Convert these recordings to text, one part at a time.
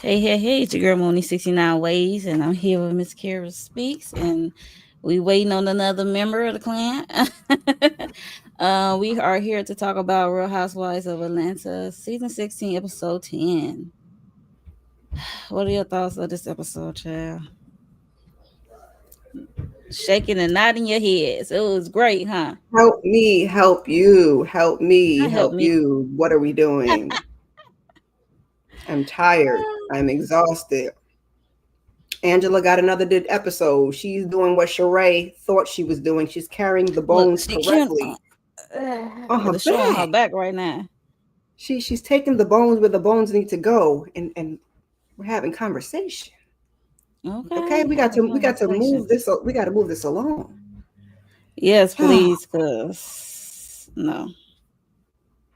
Hey, it's your girl Mooney 69 Ways, and I'm here with Miss Kara Speaks, and we waiting on another member of the clan. We are here to talk about Real Housewives of Atlanta, season 16, episode 10. What are your thoughts of this episode, child? Shaking and nodding your heads. It was great, huh? Help me, help you, help me, That helped help me. you. What are we doing? I'm tired. I'm exhausted. Angela got another episode. She's doing what Sheree thought she was doing. She's carrying the Look, bones she can't. correctly on her It's showing her back. back right now. She's taking the bones where the bones need to go, and we're having conversation. Okay, we got to Conversation. move this. We got to move this along. Yes, please, cause no.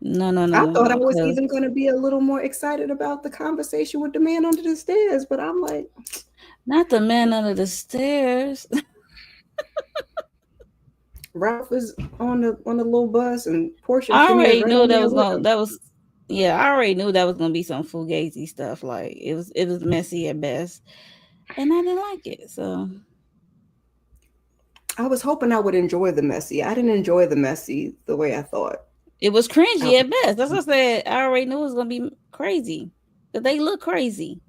I thought I was 'cause even going to be a little more excited about the conversation with the man under the stairs, but I'm like, not the man under the stairs. Ralph is on the little bus, and Portia and I Finny is already right knew on that there was with gonna. him. That was, yeah. I already knew that was gonna be some fugazi stuff. Like it was. It was messy at best, and I didn't like it. So I was hoping I would enjoy the messy. I didn't enjoy the messy the way I thought. it was I, cringy at best. That's what I said. I already knew it was gonna be crazy. But they look crazy.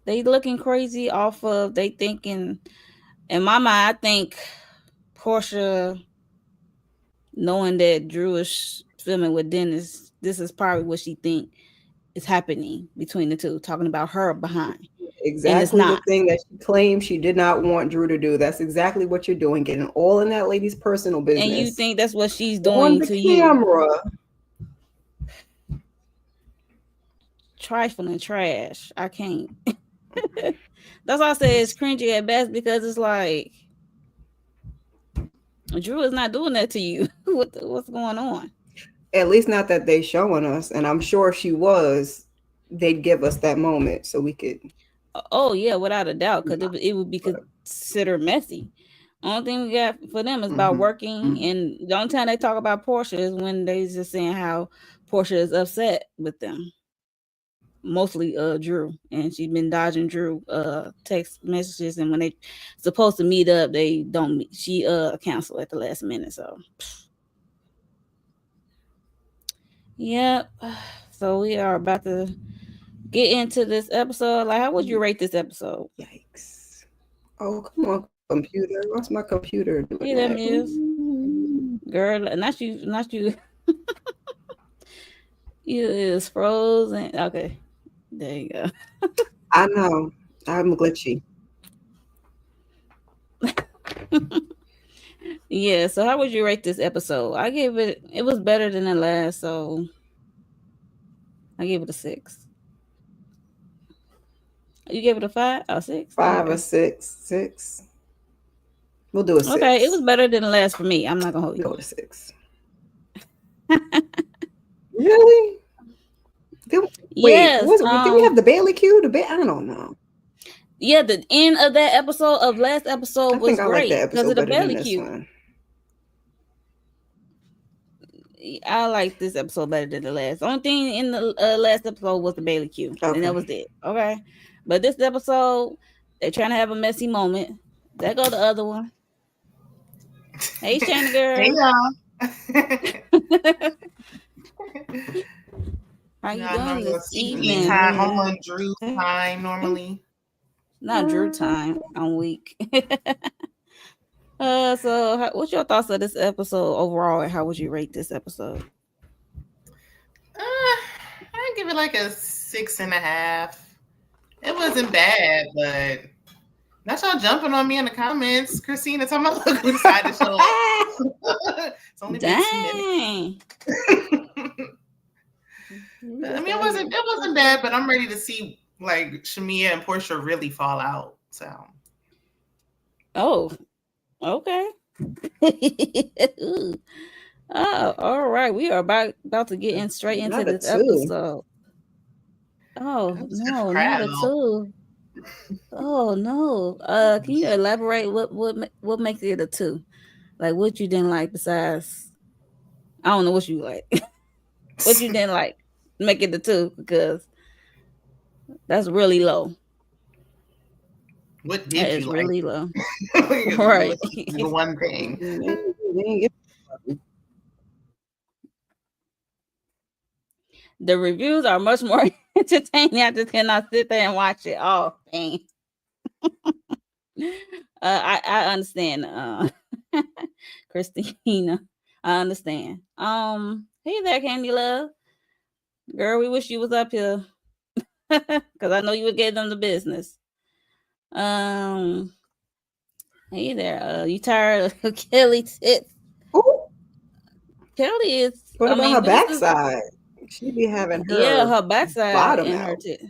They looking crazy off of they thinking. In my mind, I think Portia knowing that Drew is filming with Dennis, this is probably what she think is happening between the two, talking about her behind. And it's exactly the not. thing that she claimed she did not want Drew to do. That's exactly what you're doing, getting all in that lady's personal And you business think that's what she's on doing the to you. camera. Trifling trash. I can't. That's why I say it's cringy at best because it's like Drew is not doing that to you. What's going on? At least not that they showing us. And I'm sure if she was, they'd give us that moment so we could. Oh yeah, without a doubt, because it would be considered messy. Only thing we got for them is about working, and the only time they talk about Portia is when they just saying how Portia is upset with them. Mostly Drew, and she's been dodging Drew text messages, and when they supposed to meet up, they don't meet. She canceled at the last minute. So yep. So we are about to get into this episode. Like, how would you rate this episode? Yikes. Oh, come on, computer. What's my computer doing? Yeah, that is. Girl, not you. You is frozen. Okay. There you go. I know. I'm glitchy. Yeah, so how would you rate this episode? It was better than the last, so I gave it a 6. You gave it a 5 or 6? 5 or 6. 6. We'll do a 6. Okay, it was better than the last for me. I'm not gonna hold you. Go to 6. Really? Yes. Did we have the Bailey cue? I don't know. Yeah, the end of that episode of last episode was great because of the Bailey cue. One. I like this episode better than the last. The only thing in the last episode was the Bailey cue, and that was it. Okay, but this episode, they're trying to have a messy moment. There go the other one. Hey, Shannon girl. Hey, y'all. How you Yeah, I doing normally this CP evening? time. I'm on Drew time normally. Not Drew time. I'm weak. So what's your thoughts of this episode overall, and how would you rate this episode? I give it like a 6.5. It wasn't bad, but not y'all jumping on me in the comments. Christina, talking about look who decided to show up. It's only been 2 minutes. Dang. You I just mean, gotta get it wasn't bad, but I'm ready to see like Shamia and Portia really fall out. So Oh, okay. Ooh. Oh, all right. We are about to get in straight into another this two. episode. Oh I'm so no, not a proud. two. Oh no. Can you elaborate what makes it a two? Like what you didn't like besides I don't know what you like. What you didn't like make it a two because that's really low. What That did you is like? really low. Let's Right. do the one thing. They ain't get nothing. The reviews are much more entertaining. I just cannot sit there and watch it. Oh, dang. I understand. Christina, I understand. Hey there, Candy Love, girl. We wish you was up here because I know you would get them the business. Um, hey there. You tired of Kelly tits? Ooh, Kelly is. what I about her mean, this is backside? She be having yeah, her her backside bottom and her out. tit.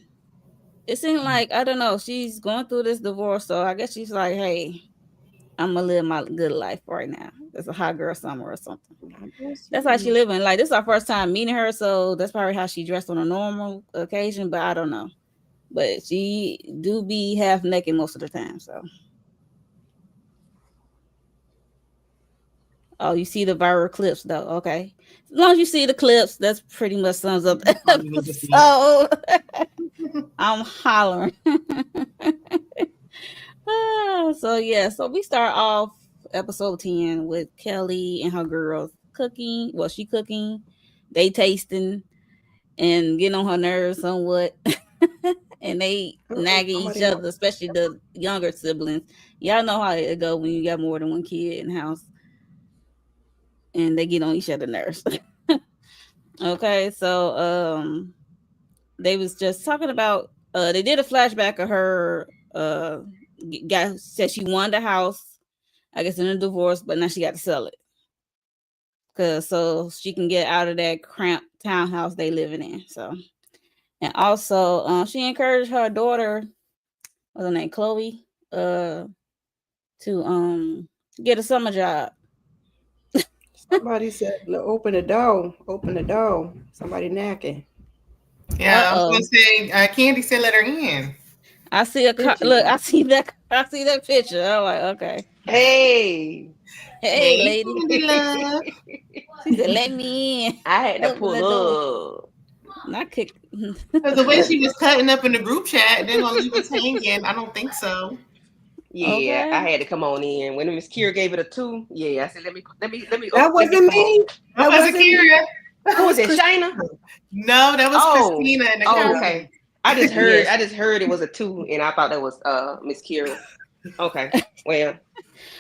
It seemed like I don't know. She's going through this divorce, so I guess she's like, "Hey, I'm gonna live my good life right now." It's a hot girl summer or something. I guess That's how she you. living. Like this is our first time meeting her, so that's probably how she dressed on a normal occasion. But I don't know. But she do be half naked most of the time. So oh, you see the viral clips though. Okay, as long as you see the clips, that's pretty much sums up the All you need to see. episode. I'm hollering. So yeah, so we start off episode 10 with Kelly and her girls cooking. Well, she cooking, they tasting and getting on her nerves somewhat. And they Uh-oh, nagging each somebody other, else. especially the younger siblings. Y'all know how it go when you got more than one kid in the house and they get on each other's nerves. Okay, so they was just talking about they did a flashback of her guy said she won the house, I guess in a divorce, but now she got to sell it because so she can get out of that cramped townhouse they living in. So and also she encouraged her daughter, what's her name, Chloe, to get a summer job. Somebody said, "Look, open the door. Open the door." Somebody knocking. Yeah, I was Uh-oh. gonna say Candy said let her in. I see a There car. she Look, go. I see that picture. I'm like, okay. Hey, Hey, Hey, lady. Candy love. She said, let me in. I had to Open the pull door. up. Not kick. Because the way she was cutting up in the group chat, they're gonna leave us hanging. I don't think so. Yeah, I Okay. had to come on in. When Miss Kier gave it a 2, yeah, I said That let me wasn't come on. me. That That wasn't wasn't me. Kira. That Who was was it? Christina. Shayna? No, that was Oh, Christina in the oh, Yeah. okay. comments. Yes. I just heard it was a 2, and I thought that was Miss Kira. Okay, well,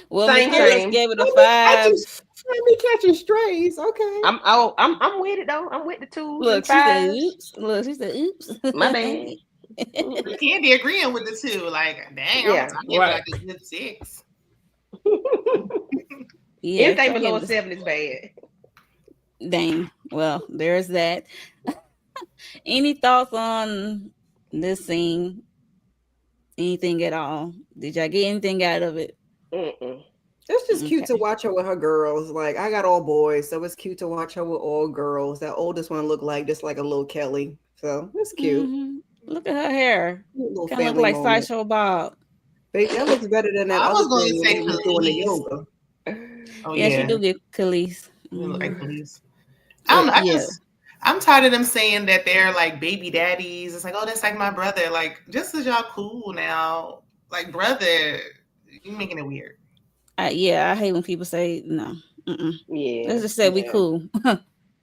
Well, Miss same, I Curious same. gave it a let me catching, 5. let me catching strays. Okay. I'm with it though. I'm with the 2s and Look, she said, 5s. oops. Look, she said, oops. My bad. But Mm-mm. Candy agreeing with the two. Like, dang, Yeah, I give it Right. like a good 6. Yeah, anything try to give below a it 7 is bad. dang. Well, there's that. Any thoughts on this scene? Anything at all? Did y'all get anything out of it? Mm-mm. It's just cute to Okay. watch her with her girls. Like I got all boys, so it's cute to watch her with all girls. That oldest one looked like just like a little Kelly. So it's cute. Look at her hair. Cute little Kind of look family like moment. Sideshow Bob. That looks better than that I other was going to thing when say they was doing the police. yoga. Oh, Yeah, she yeah. do get Khalees. You look like police. I don't But know. yeah, I'm tired of them saying that they're like baby daddies. It's like, oh, that's like my brother. Like, just as y'all cool now, like brother, you making it weird. yeah, I hate when people say no. Mm-mm. Yeah. Let's just say we Yeah, cool.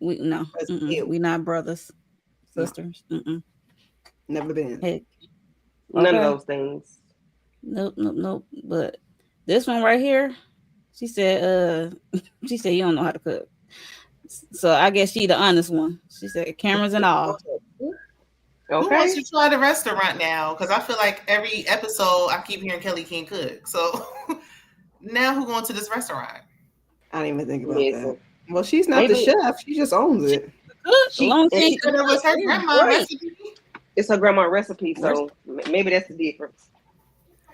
We no, that's mm-mm. cute. We not brothers. sisters. Never been. Heck, None of okay. those things. Nope. But this one right here, she said, she said you don't know how to cook. So I guess she the honest one. She said cameras and all. Who wants Okay. to try the restaurant now? Because I feel like every episode I keep hearing Kelly can't cook. So now who going to this restaurant? I didn't even think about that. Listen, Well, she's not the maybe chef. She just owns it. Cook, as long as and she She can said it was cook, her it's grandma great. recipe. it's her grandma recipe, so maybe that's the difference.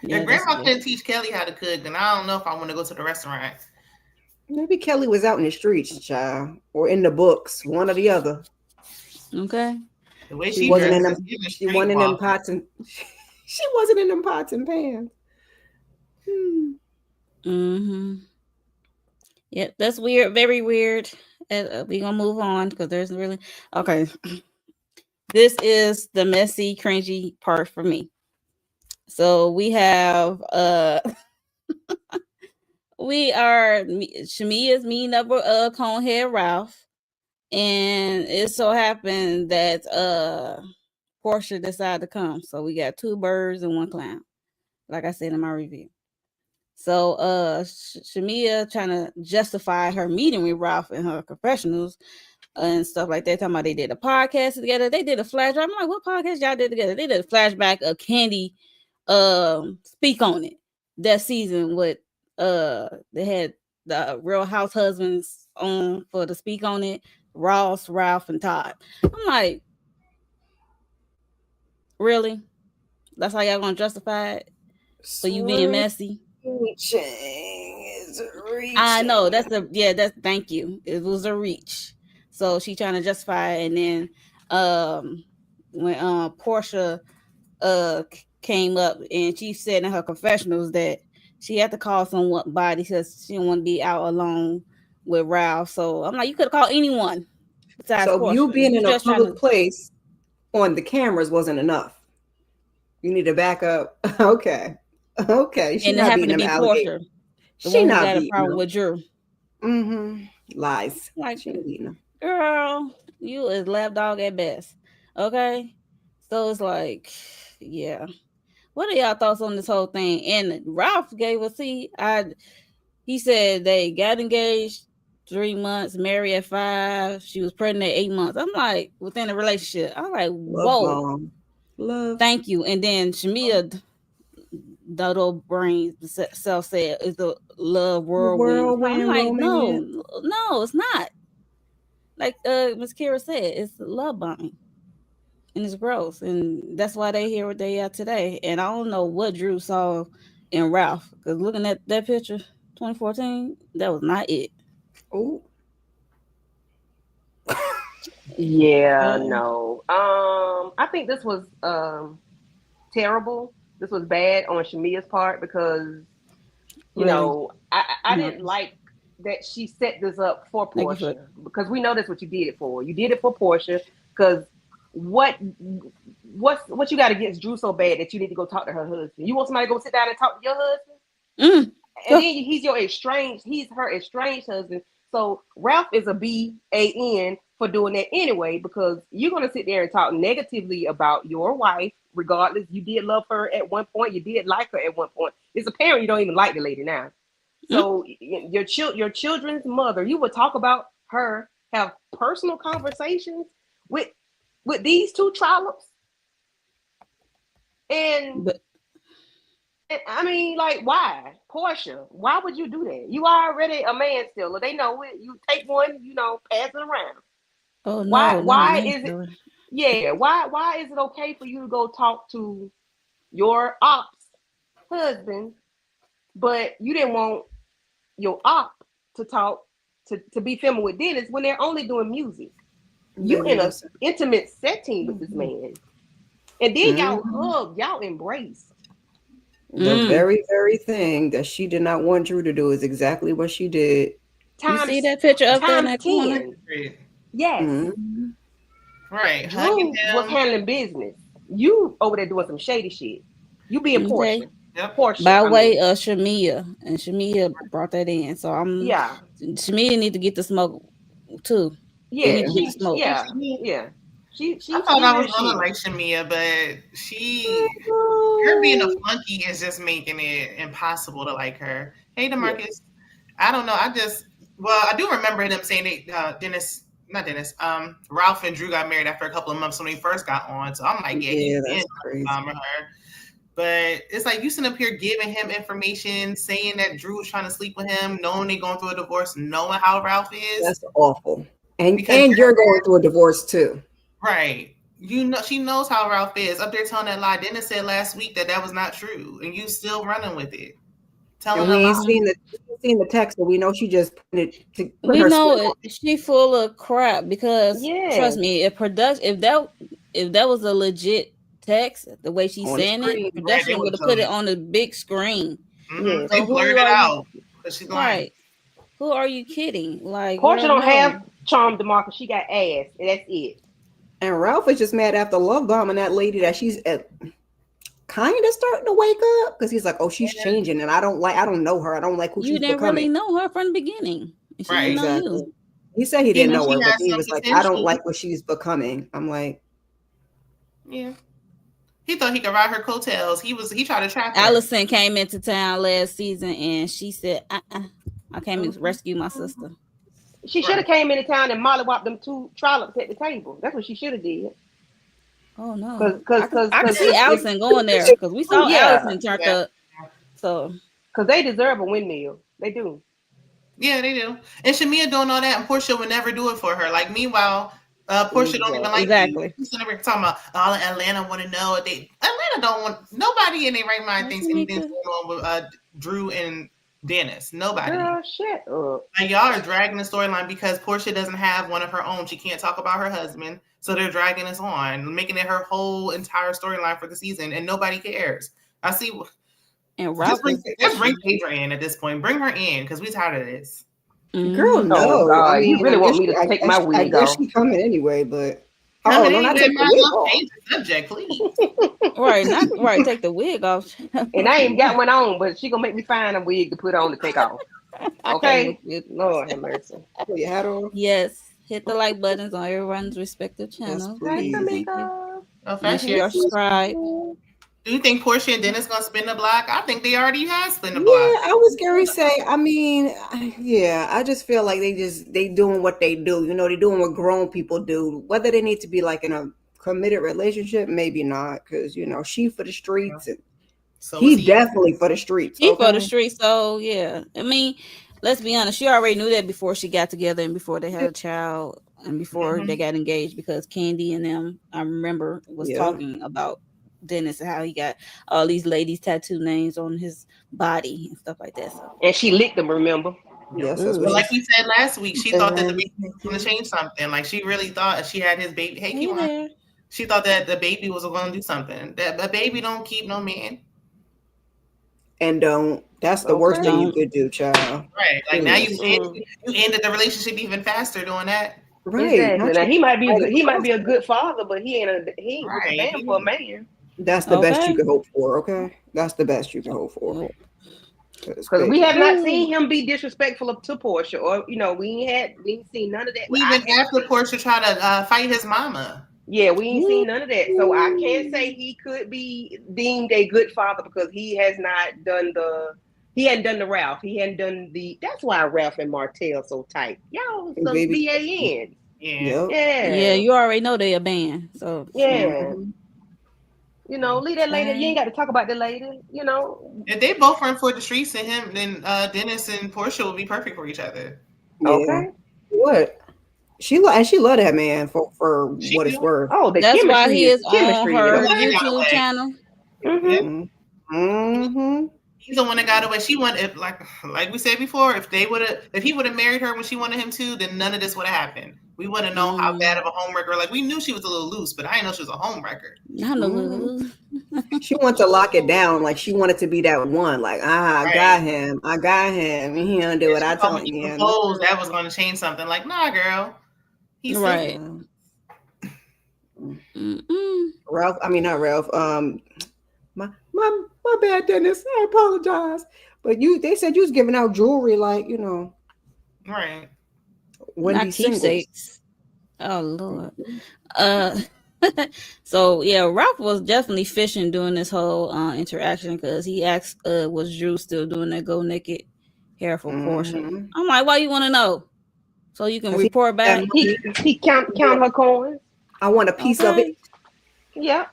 Yeah, If that's grandma good. couldn't teach Kelly how to cook, then I don't know if I want to go to the restaurant. Maybe Kelly was out in the streets, child, or in the books, one or the other. Okay. The way She she wasn't in dresses, them. giving She wasn't in them streetwalker. pots and. She wasn't in them pots and pans. Yep, that's weird. Very weird. And we gonna move on because there's really okay. This is the messy, cringy part for me. So we have Shamia's meeting up with Conehead Ralph, and it so happened that Portia decided to come. So we got two birds and one clown, like I said in my review. So Shamia trying to justify her meeting with Ralph and her professionals and stuff like that. Talking about they did a podcast together. They did a flashback. I'm like, what podcast y'all did together? They did a flashback of Candy speak on it that season with they had the Real House Husbands on for to speak on it. Ross, Ralph, and Todd. I'm like, really? That's how y'all gonna justify it? For you being messy? Reaching is reaching. I know that's thank you. It was a reach. So she trying to justify it, and then when Portia came up and she said in her confessionals that she had to call somebody because she didn't want to be out alone with Ralph. So I'm like, you could have called anyone besides So Portia. you being in a just trying public to place on the cameras wasn't enough. You need to back up. Okay. She and it not happened beating to them be Portia, alligators. the She one who not got a beating problem them. with Drew. Lies. Like, She ain't beating them. girl, you is lapdog at best. Okay. So it's like, yeah. What are y'all thoughts on this whole thing? And Ralph gave us he said they got engaged 3 months, married at 5. She was pregnant at 8 months. I'm like, within a relationship. I'm like, Love whoa, bomb. Love. thank you. And then Shamia Dodo Brain self said it's a love whirlwind. I'm Whirlwind like, romance. no, it's not. Like Miss Kira said, it's love bombing. And it's gross. And that's why they here what they are today. And I don't know what Drew saw in Ralph. Because looking at that picture, 2014, that was not it. Oh. Yeah, no. I think this was terrible. This was bad on Shamia's part because you know I didn't like that she set this up for Portia because we know that's what you did it for. You did it for Portia because what you got against Drew so bad that you need to go talk to her husband? You want somebody to go sit down and talk to your husband? And then he's her estranged husband. So Ralph is a BAN for doing that anyway, because you're going to sit there and talk negatively about your wife, regardless. You did love her at one point. You did like her at one point. It's apparent you don't even like the lady now. So your children's mother, you would talk about her, have personal conversations with these two trollops. And I mean, like, why? Portia, why would you do that? You are already a man stealer. They know it. You take one, pass it around. Oh, no. Why is it? Yeah. Why is it okay for you to go talk to your ops husband, but you didn't want your op to talk to be filming with Dennis when they're only doing music? You in an intimate setting with this man. And then y'all hug, y'all embrace. The very, very thing that she did not want Drew to do is exactly what she did. You see that picture up there in that 10. corner? Yes. Right. Drew was handling business. You over there doing some shady shit. You being Portia. Yep. Portia. By way of Shamia. And Shamia brought that in. So Shamia need to get the smoke too. Yeah. Get the smoke. Yeah. I thought I was gonna like Shamia, but her being a flunky is just making it impossible to like her. Hey, DeMarcus. Yeah. I don't know. I do remember them saying Ralph and Drew got married after a couple of months when they first got on. So I'm like, that's crazy. Her. But it's like you sitting up here giving him information, saying that Drew was trying to sleep with him, knowing they're going through a divorce, knowing how Ralph is. That's awful. And you're going through a divorce too. Right. You know, she knows how Ralph is. Up there telling that lie. Dennis said last week that was not true. And you still running with it. Telling we ain't seen the text, but we know she just put it to put we know she full of crap because trust me, if that was a legit text, the way she's saying it, production would have put it on the big screen. Mm-hmm. They blurred it out. She's right. Who are you kidding? Like Portia don't have charm, DeMarcus. She got ass, and that's it. And Ralph is just mad after love bombing that lady that she's kind of starting to wake up because he's like, oh, she's changing, and I don't know her. I don't like who she's becoming. You didn't really know her from the beginning. Right. Exactly. He said he didn't know her, but he was like, I don't like what she's becoming. I'm like, yeah. He thought he could ride her coattails. He tried to trap her. Allison came into town last season and she said, I came to rescue my sister. She should have came into town and mollywopped them 2 trollops at the table. That's what she should have did. Oh no! Because I can see Allison going there because we saw Allison turned up. So because they deserve a windmill, they do. Yeah, they do. And Shamia doing all that, and Portia would never do it for her. Like meanwhile, Portia don't even like exactly. She's never talking about all Atlanta want to know. Atlanta don't want nobody in their right mind thinks anything's going on with Drew and Dennis. Nobody. Shit. Like y'all are dragging the storyline because Portia doesn't have one of her own. She can't talk about her husband. So they're dragging us on, making it her whole entire storyline for the season, and nobody cares. I see. And Ralph just bring Pedro in at this point. Bring her in because we're tired of this. Mm-hmm. Girl, no. I mean, you really want me to take my wig off? I guess she coming anyway, but no, not take the wig off. Change the subject, please. right. Take the wig off. And I ain't got one on, but she gonna make me find a wig to put on to take off. Okay, Lord have mercy. Put your hat on. Yes. Hit the like buttons on everyone's respective channels. Thank you. Make sure you're subscribed. Do you think Portia and Dennis gonna spin the block? I think they already have spin the block. Yeah, I was gonna say. I mean, yeah, I just feel like they doing what they do. You know, they doing what grown people do. Whether they need to be like in a committed relationship, maybe not, because you know she for the streets and so he's definitely for the streets. He for the streets. So yeah, I mean. Let's be honest, she already knew that before she got together and before they had a child and before they got engaged because Candy and them, I remember, was talking about Dennis and how he got all these ladies' tattoo names on his body and stuff like that. So. And she licked them, remember? Yes. But like we said last week, she thought that the baby was going to change something. Like she really thought she had his baby. Hey, she thought that the baby was going to do something. That a baby don't keep no man. And don't. That's the worst thing you could do, child. Right. Like now you ended the relationship even faster doing that. Right. Exactly. Now, he might be a good father, but he ain't a man for a man. That's the best you can hope for. Okay. That's the best you can hope for. Because we have not seen him be disrespectful to Portia, or you know, we ain't seen none of that. Even after Portia tried to fight his mama. Yeah, we ain't seen none of that. So I can't say he could be deemed a good father because he has not done he hadn't done the Ralph. He hadn't done that's why Ralph and Martell so tight. Y'all some BAN. Yeah, you already know they a band. So you know, leave that lady. You ain't got to talk about that lady. You know, if they both run for the streets and him, then Dennis and Portia will be perfect for each other. Yeah. Okay. What? She love that man for what it's worth. Oh, that's why he is on her YouTube channel. He's the one that got away. She wanted, like we said before, if he would have married her when she wanted him to, then none of this would have happened. We wouldn't have known how bad of a homewrecker. Like we knew she was a little loose, but I didn't know she was a homewrecker. Not a little. She wanted to lock it down. Like she wanted to be that one. Like I got him. And he don't do what I told him. That was going to change something. Like nah, girl. He's right. Ralph. I mean not Ralph. My bad, Dennis. I apologize. But they said you was giving out jewelry, like, you know. Right. Not keepsakes. Oh Lord. Uh so yeah, Ralph was definitely fishing during this whole interaction because he asked was Drew still doing that go naked hair for Portia. I'm like, why you want to know? So you can report back? He count her coins. I want a piece of it. Yeah.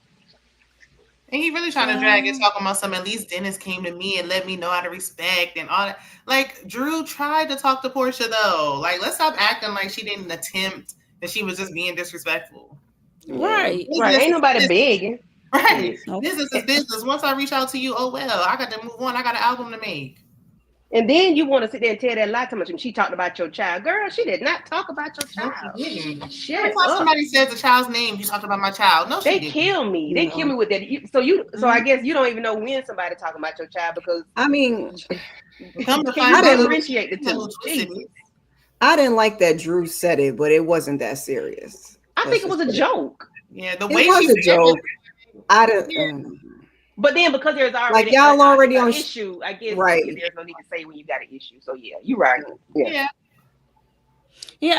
And he really trying to drag it, talking about some. At least Dennis came to me and let me know how to respect and all that. Like Drew tried to talk to Portia though. Like let's stop acting like she didn't attempt, that she was just being disrespectful. Right. Ain't nobody begging. Right. Business is business. Once I reach out to you, oh well, I got to move on. I got an album to make. And then you want to sit there and tell that lie to much. And she talked about your child. Girl, she did not talk about your child. Every time somebody says a child's name, you talked about my child. No, they kill me. They kill me with that. So I guess you don't even know when somebody talking about your child because I mean, come to find out, differentiate the two. I didn't like that Drew said it, but it wasn't that serious. I think it was a joke. Yeah, the way it was a joke. I didn't. But then because there's already like y'all already on issue, I guess right. There's no need to say when you got an issue. So yeah, you're right. Yeah,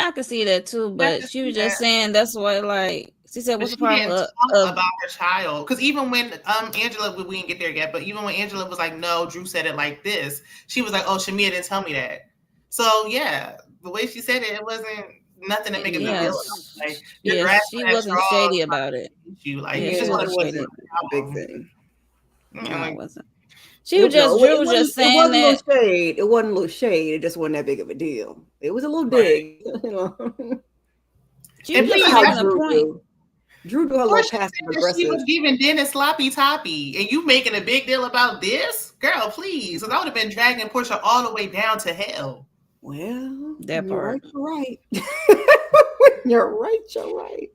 I can see that too. But she was just saying that's why. Like she said, what's the problem about her child? Because even when Angela, we didn't get there yet. But even when Angela was like, "No, Drew said it like this," she was like, "Oh, Shamia didn't tell me that." So yeah, the way she said it, it wasn't nothing to make a big deal. Like, she wasn't shady about it. It wasn't a big thing. No, it wasn't. Drew was just saying it wasn't that. Shade. It wasn't a little shade. It just wasn't that big of a deal. It was a little dig. You know. She was just making a point. Drew do her little passive aggressive. She was giving Dennis sloppy toppy, and you making a big deal about this, girl? Please, because I would have been dragging Portia all the way down to hell. Well, that part. You're right. You're right.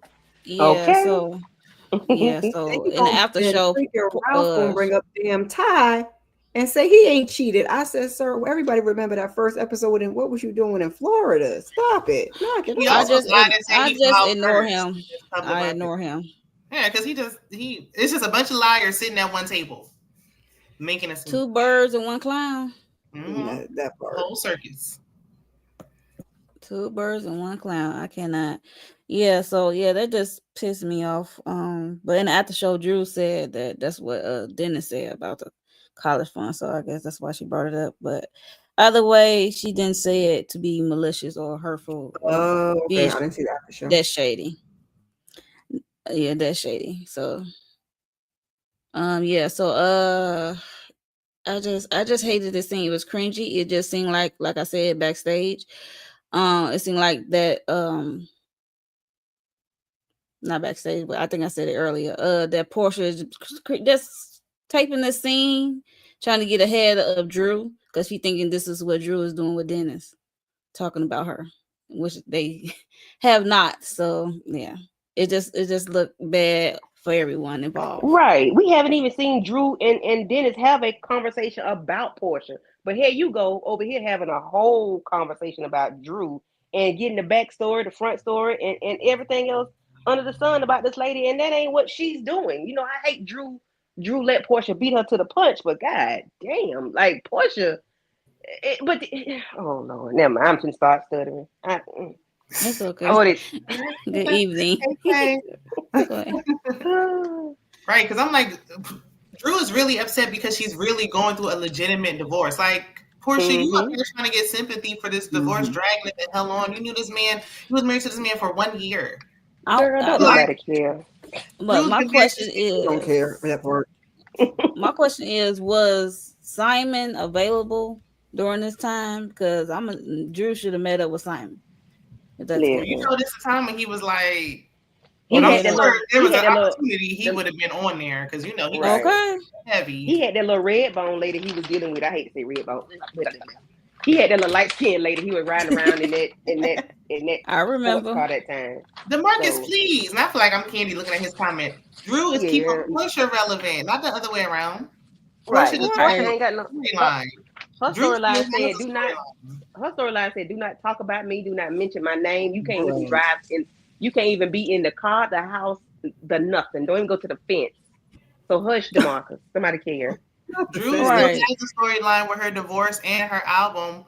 Yeah. Okay. So in the after show, Ralph gonna bring up damn Ty and say he ain't cheated. I said, sir, everybody remember that first episode and what was you doing in Florida? Stop it. I just ignore him. I ignore him. Yeah, because it's just a bunch of liars sitting at one table. Making us 2 birds and 1 clown. Mm-hmm. That part. Whole circus. 2 birds and 1 clown. I cannot. Yeah, so that just pissed me off. But in the after show, Drew said that's what Dennis said about the college fund. So I guess that's why she brought it up. But either way, she didn't say it to be malicious or hurtful. Oh, okay. I didn't see that for sure. That's shady. Yeah, that's shady. So so I just hated this scene. It was cringy. It just seemed like I said backstage. It seemed like that not backstage, but I think I said it earlier. That Portia is just taping the scene, trying to get ahead of Drew because she thinking this is what Drew is doing with Dennis, talking about her, which they have not. So yeah, it just looked bad for everyone involved. Right. We haven't even seen Drew and Dennis have a conversation about Portia. But here you go over here having a whole conversation about Drew and getting the backstory, the front story, and everything else under the sun about this lady. And that ain't what she's doing. You know, I hate Drew let Portia beat her to the punch, but god damn, like Portia. Oh Lord, never mind. I'm gonna start stuttering. It's okay. Good evening. Right, because I'm like, Drew is really upset because she's really going through a legitimate divorce. Like, Portia, you up here trying to get sympathy for this divorce, dragging it the hell on. You knew this man, you was married to this man for 1 year. Don't nobody care. But my question is, don't care for that part. My question is, was Simon available during this time? Because Drew should have met up with Simon. You know, this is the time when he was like, there was an opportunity he would have been on there because he was heavy. He had that little red bone lady he was dealing with. I hate to say red bone. He had that little light skinned lady he was riding around in that. I remember car that time. DeMarcus, please. And I feel like I'm Candy looking at his comment. Drew is keeping Portia relevant, not the other way around. Portia ain't got no line. Her storyline said, "Do not talk about me. Do not mention my name. You can't even drive in. You can't even be in the car, the house, the nothing. Don't even go to the fence. So hush, DeMarcus. Somebody care." Drew still has a storyline with her divorce and her album.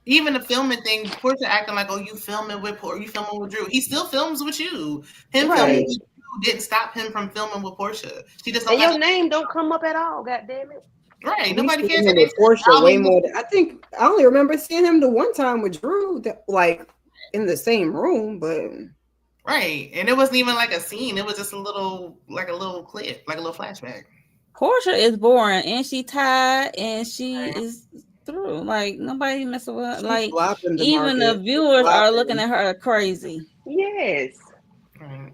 Even the filming thing, Portia acting like, oh, you filming with Drew. He still films with you. Him filming with Drew didn't stop him from filming with Portia. She just don't and your name don't come up at all. God damn it. Right. We Nobody seen cares. him with Portia way more. I think I only remember seeing him the one time with Drew, like in the same room, but. Right. And it wasn't even like a scene. It was just a little clip, like a little flashback. Portia is boring, and she tired, and she is through. Like nobody messing with her. Like even the viewers are looking at her crazy. Yes. Right.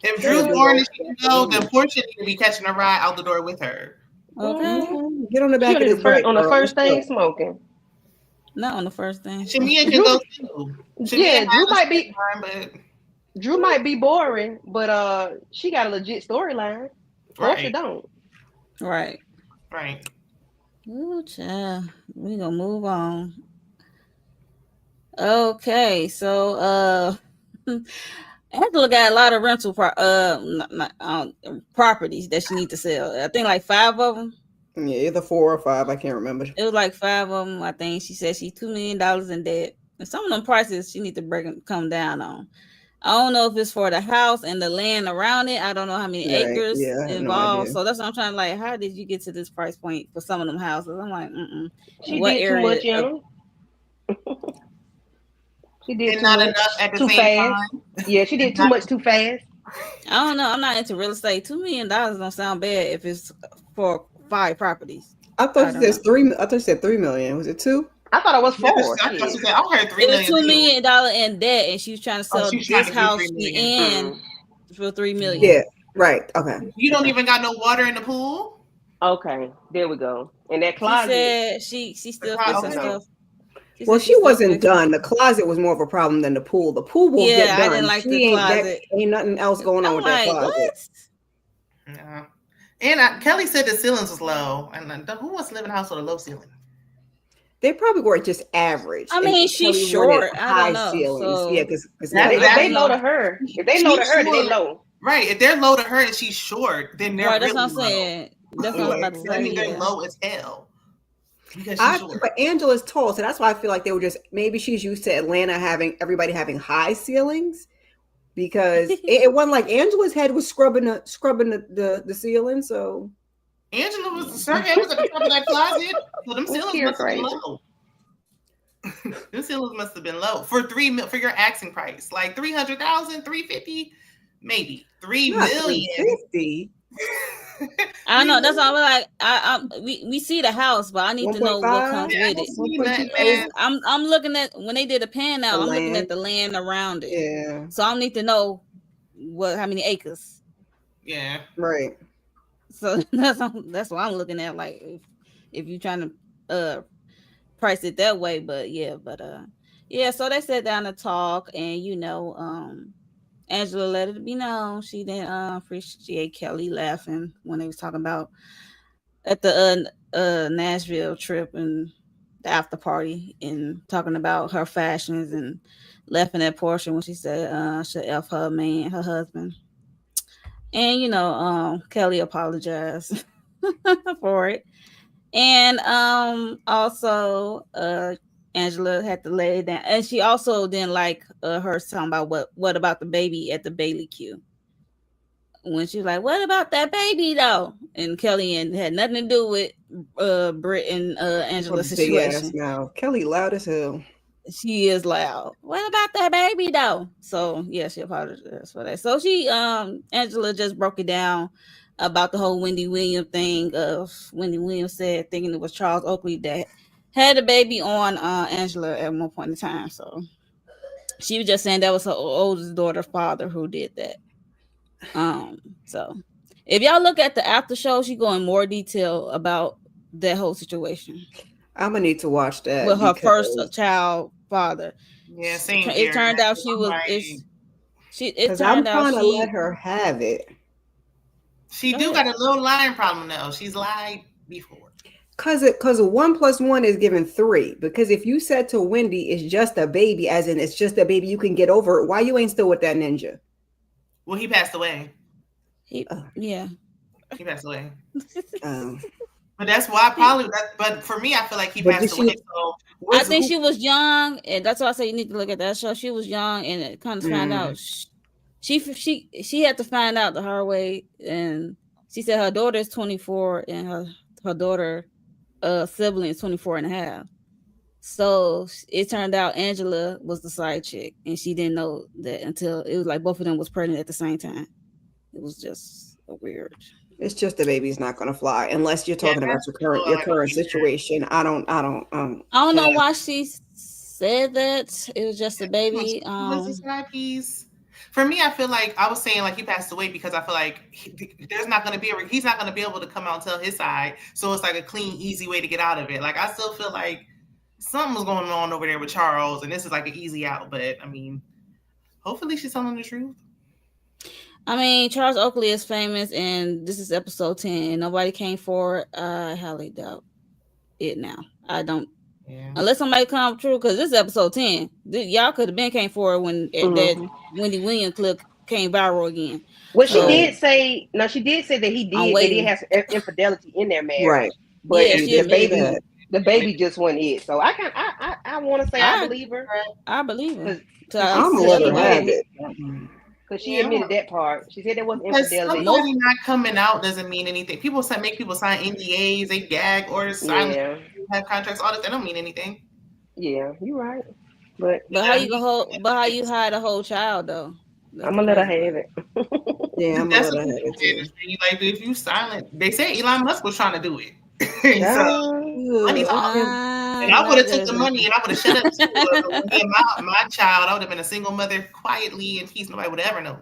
If Drew's boring and she can go, then Portia need to be catching a ride out the door with her. Okay. Get on the back of his bike on the first thing smoking. Not on the first thing. Shamia can go too. Yeah, Drew might be boring, but she got a legit storyline. Portia don't. Right. Ooh, child. We gonna move on. Okay, so Angela got a lot of rental properties that she needs to sell. I think like 5 of them. Yeah, either 4 or 5. I can't remember. It was like 5 of them. I think she said she's $2 million in debt, and some of them prices she needs to come down on. I don't know if it's for the house and the land around it. I don't know how many acres involved. So that's what I'm trying to like. How did you get to this price point for some of them houses? I'm like, She did too much in them. She did not enough at the same time. Yeah, she did too much too fast. I don't know. I'm not into real estate. $2 million don't sound bad if it's for 5 properties. I thought you said 3. I thought you said 3 million. Was it 2? I thought it was 4. I heard 3 million. It was $2 million in debt, and she was trying to sell this house the end for $3 million. Yeah, right. Okay. You don't even got no water in the pool. Okay, there we go. And that closet. She said she still fixing stuff. Well, she wasn't done. The closet was more of a problem than the pool. The pool will get done. I didn't like the closet. Ain't nothing else going on with that closet. What? Yeah. And Kelly said the ceilings was low. And who wants to live in a house with a low ceiling? They probably were just average. I mean, she's short. I don't know. Ceilings. So yeah, because if they low to her, then they low. Right. If they're low to her and she's short, then they're really that's what I'm saying. That's what I'm about to say. I mean, they're low as hell. But Angela's tall, so that's why I feel like they were just maybe she's used to Atlanta everybody having high ceilings, because it wasn't like Angela's head was scrubbing the ceiling. So Angela was her head was at the top of that closet. So them ceilings must have been low. Them ceilings must have been low for your asking price, like 300,000, 350, maybe 3 million. 350. I know that's all. We see the house, but I need to know what comes with it. I'm looking at when they did the pan out. I'm looking at the land around it. Yeah. So I need to know how many acres. Yeah. Right. So that's what I'm looking at. Like if you're trying to price it that way, but yeah. So they sat down to talk, and Angela let it be known she didn't appreciate Kelly laughing when they was talking about at the Nashville trip and the after party and talking about her fashions and laughing at Portia when she said she'll F her man, her husband. And Kelly apologized for it. And also Angela had to lay it down, and she also didn't like her talking about what about the baby at the Bailey Q. When she was like, "What about that baby though?" And Kelly had nothing to do with Britt and Angela's situation. Now Kelly loud as hell. She is loud. What about that baby though? So yeah, she apologized for that. So she Angela just broke it down about the whole Wendy Williams thing. Wendy Williams said thinking it was Charles Oakley that had a baby on Angela at one point in time. So she was just saying that was her oldest daughter's father who did that. So if y'all look at the after show, she go in more detail about that whole situation. I'm gonna need to watch that with her first child father. Yeah, same. It turned out she was. It turned out I'm trying to let her have it. She got a little lying problem though. She's lied before. Because 1 + 1 is given 3. Because if you said to Wendy, it's just a baby, as in it's just a baby, you can get over it. Why you ain't still with that ninja? Well, he passed away. Yeah. He passed away. But But that's why probably. But for me, I feel like he But did passed away. she? So I think she was young, and that's why I say you need to look at that show. She was young, and it kind of found out she had to find out the hard way, and she said her daughter is 24, and her daughter sibling is 24 and a half. So it turned out Angela was the side chick, and she didn't know that until it was like both of them was pregnant at the same time. It was just a weird. It's just the baby's not going to fly unless you're talking about your current situation. I don't know why she said that. It was just a baby. For me, I feel like I was saying like he passed away because I feel like he's not going to be able to come out and tell his side. So it's like a clean, easy way to get out of it. Like I still feel like something was going on over there with Charles, and this is like an easy out. But I mean, hopefully she's telling the truth. I mean, Charles Oakley is famous, and this is episode 10. Nobody came forward. I highly doubt it now. I don't. Yeah. Unless somebody come true, because this is episode 10. Y'all could have been came forward when that Wendy Williams clip came viral again. Well, she did say that he did have infidelity in their marriage. Right. But the baby just wasn't it. So I want to say I believe her. I believe her. I'm a little have it. Because she admitted that part. She said there wasn't infidelity. Somebody not coming out doesn't mean anything. People make people sign NDAs, they gag or sign have contracts, all that. That don't mean anything. Yeah, you're right. But how you hide a whole child though? I'm gonna let her have it. Yeah, I'm gonna let her have it too. Like if you silent, they said Elon Musk was trying to do it. Money and I would have took the money and I would have shut up too. My child, I would have been a single mother quietly in peace. Nobody would ever know.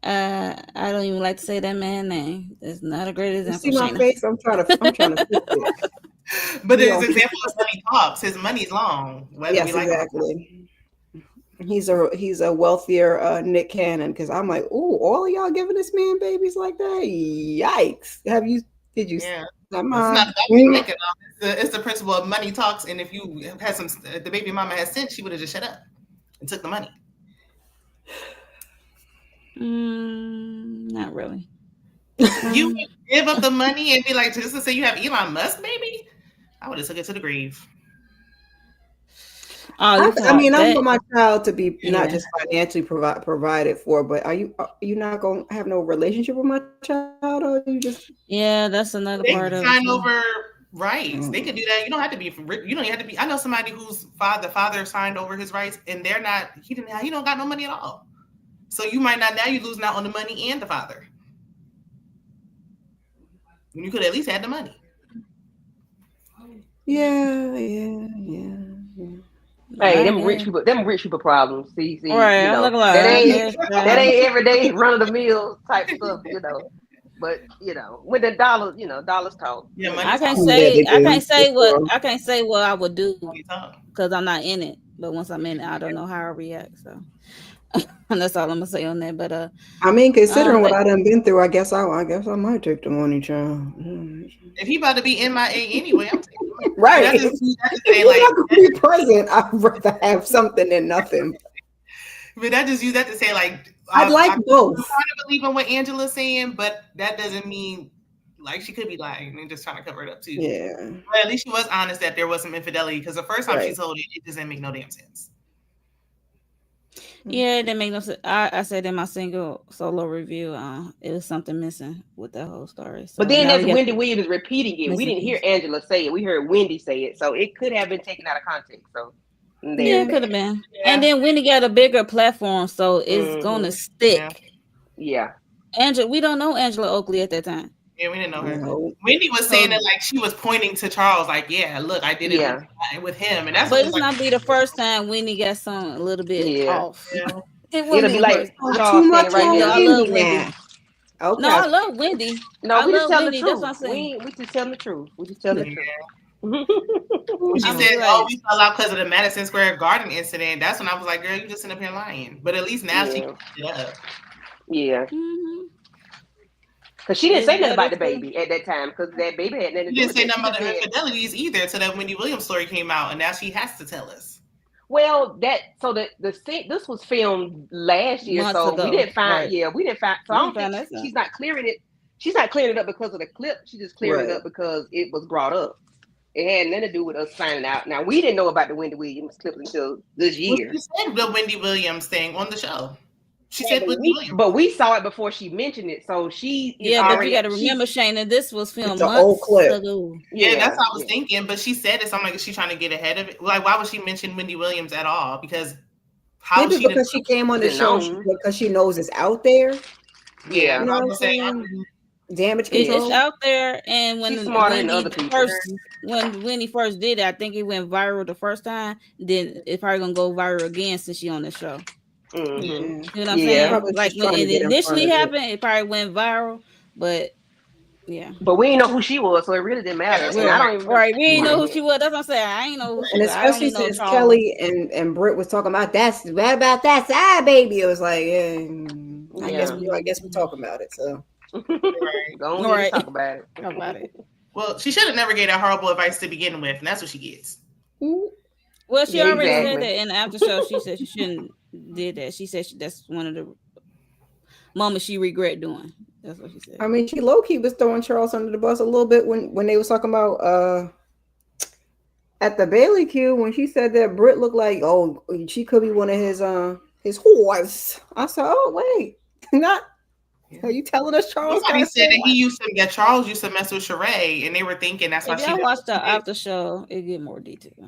I don't even like to say that man's name. It's not a great example. You see my face? I'm trying to fix it. But his example is money talks. His money's long. Yes, exactly. He's a wealthier Nick Cannon, because I'm like, ooh, all of y'all giving this man babies like that? Yikes! Did you? Yeah. It's the principle of money talks, and if you had the baby mama had sense, she would have just shut up and took the money. Not really. You would give up the money and be like, just to say you have Elon Musk, baby? I would have took it to the grave. I want my child to be not just financially provided for, but are you not going to have no relationship with my child, or you just? Yeah, that's another part of it. Sign over rights. They can do that. You don't have to be. You don't have to be. I know somebody whose the father signed over his rights, and they're not. He don't got no money at all. So you might not. Now you're losing out on the money and the father. You could at least have the money. Yeah. Hey, them rich people problems. See, right, you know, that ain't everyday run of the mill type stuff, you know. But you know, when the dollars talk. Yeah, I can't say what I would do because I'm not in it. But once I'm in it, I don't know how I react. So that's all I'm gonna say on that. But I mean, considering what I done been through, I guess I might take the money, child. If he about to be MIA anyway, I'm taking the money. Right. If you're not gonna be present, I'd rather have something than nothing. But I just use that to say, like, I'd like both. I'm trying to believe in what Angela's saying, but that doesn't mean like she could be lying and just trying to cover it up too. Yeah. But at least she was honest that there was some infidelity, because the first time she told it doesn't make no damn sense. Yeah, it didn't make no sense. I said in my solo review, it was something missing with that whole story. So but then that's Wendy Williams repeating it. We didn't hear Angela say it. We heard Wendy say it. So it could have been taken out of context. So yeah, it could have been. Yeah. And then Wendy got a bigger platform, so it's gonna stick. Yeah. Angela, we don't know Angela Oakley at that time. Yeah, we didn't know her. No. Wendy was saying that like she was pointing to Charles, like, yeah, look, I did it with him, and that's. But it's not be the first time Wendy got something a little bit off. Yeah. It'll be like too much right now. I love Wendy. Okay. No, I love Wendy. No, we just tell the truth. That's what I'm saying. We just tell the truth. We just tell the truth. When she said, "Oh, we fell out because of the Madison Square Garden incident," that's when I was like, "Girl, you just sitting up here lying." But at least now she can it up. Yeah. Because she didn't say nothing about the baby at that time, because that baby had nothing to do with it. She didn't say nothing about the infidelities either until that Wendy Williams story came out, and now she has to tell us. Well, this was filmed last year, months ago. We didn't find. Right. Yeah, we didn't find. So I don't think she's not clearing it she's not clearing it up because of the clip. She just clearing it up because it was brought up. It had nothing to do with us finding out. Now, we didn't know about the Wendy Williams clip until this year. She said the Wendy Williams thing on the show. She said Wendy Williams. But we saw it before she mentioned it, so she is already. But you got to remember, Shayna, this was filmed months old clip. ago. Yeah, that's what I was thinking. But she said it. So I'm like, is she trying to get ahead of it? Like, why would she mention Wendy Williams at all? Because maybe because she came on the show because she knows it's out there. Yeah, you know what I'm saying. Damage control. It's out there, and when Wendy first did it, I think it went viral the first time. Then it's probably gonna go viral again since she on the show. Mm-hmm. You know what I'm saying? Like when it initially happened, it probably went viral, but yeah. But we didn't know who she was, so it really didn't matter. Well, I don't even we didn't know who she was. That's what I'm saying. I ain't know who she was. And especially since Kelly and Britt was talking about that's our baby. It was like, I guess we're talking about it. So. Don't talk about it. Talk about it. Well, she should have never gave that horrible advice to begin with, and that's what she gets. Well, she already said that in the after show. She said she shouldn't did that. She said that's one of the moments she regret doing. That's what she said. I mean, she low key was throwing Charles under the bus a little bit when they was talking about at the Bailey Q when she said that Britt looked like she could be one of his whores. I said, oh wait, not. Are you telling us Charles? Somebody said that Charles used to mess with Sheree, and they were thinking that's why she watched the after show. It get more detail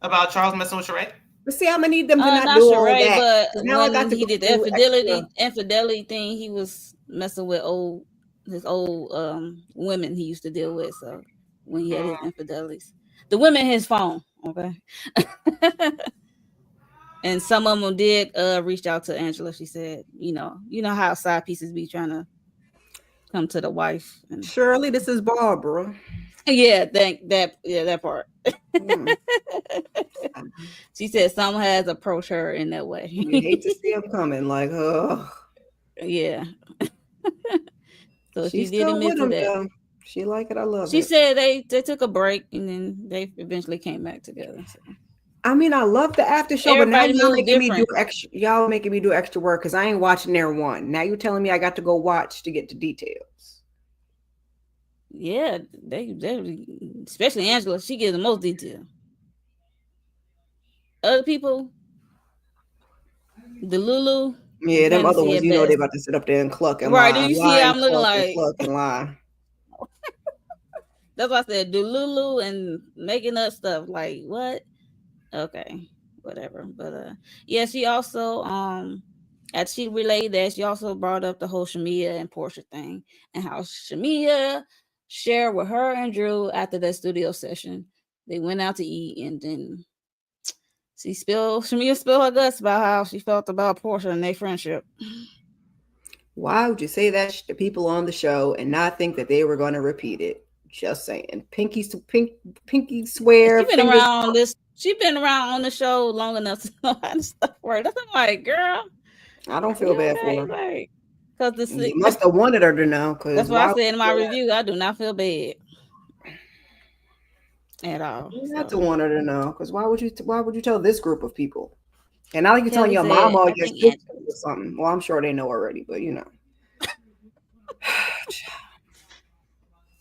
about Charles messing with Sheree. But see, I'm gonna need them to not do all that. But when he did the infidelity thing, he was messing with his old women he used to deal with. So when he had his infidelities, the women his phone, okay. And some of them did reach out to Angela. She said, you know how side pieces be trying to come to the wife. And Shirley, this is Barbara. Yeah, that part. She said someone has approached her in that way. You hate to see them coming, like, oh. Yeah. So she's she did admit to that. Though. She like it. I love it. She said they took a break and then they eventually came back together. So. I mean, I love the after show, but now y'all making me do extra work because I ain't watching their one. Now you're telling me I got to go watch to get the details. Yeah, they especially Angela, she gives the most detail. Other people, the Lulu. Yeah, them other ones, they about to sit up there and cluck and lie. Right, do you see I'm looking like cluck and lie. That's why I said the Lulu and making up stuff. Like what? Okay, whatever. But yeah, she also as she relayed that, she also brought up the whole Shamia and Portia thing and how Shamia shared with her and Drew after that studio session. They went out to eat and then Shamia spilled her guts about how she felt about Portia and their friendship. Why would you say that to people on the show and not think that they were going to repeat it? Just saying. Pinky swear. She's been around on the show long enough to know how this stuff works. That's like, girl. I don't feel bad for her. Like, because you must have wanted her to know. That's what I said in my review. I do not feel bad at all. You have to want her to know, because why would you tell this group of people? And not like you're telling your mama or your sister or something. Well, I'm sure they know already, but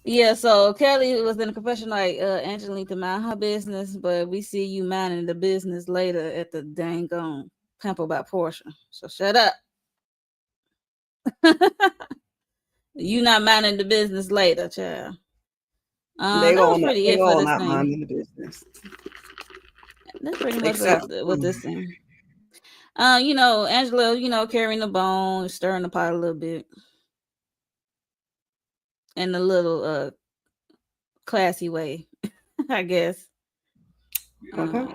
Yeah, so Kelly was in a confession like Angela need to mind her business, but we see you minding the business later at the dang on pimp about Portia. So shut up. You not minding the business later, child. They all not minding the business. That's pretty much what this thing. Angela, carrying the bone, stirring the pot a little bit. In a little classy way, I guess. Okay.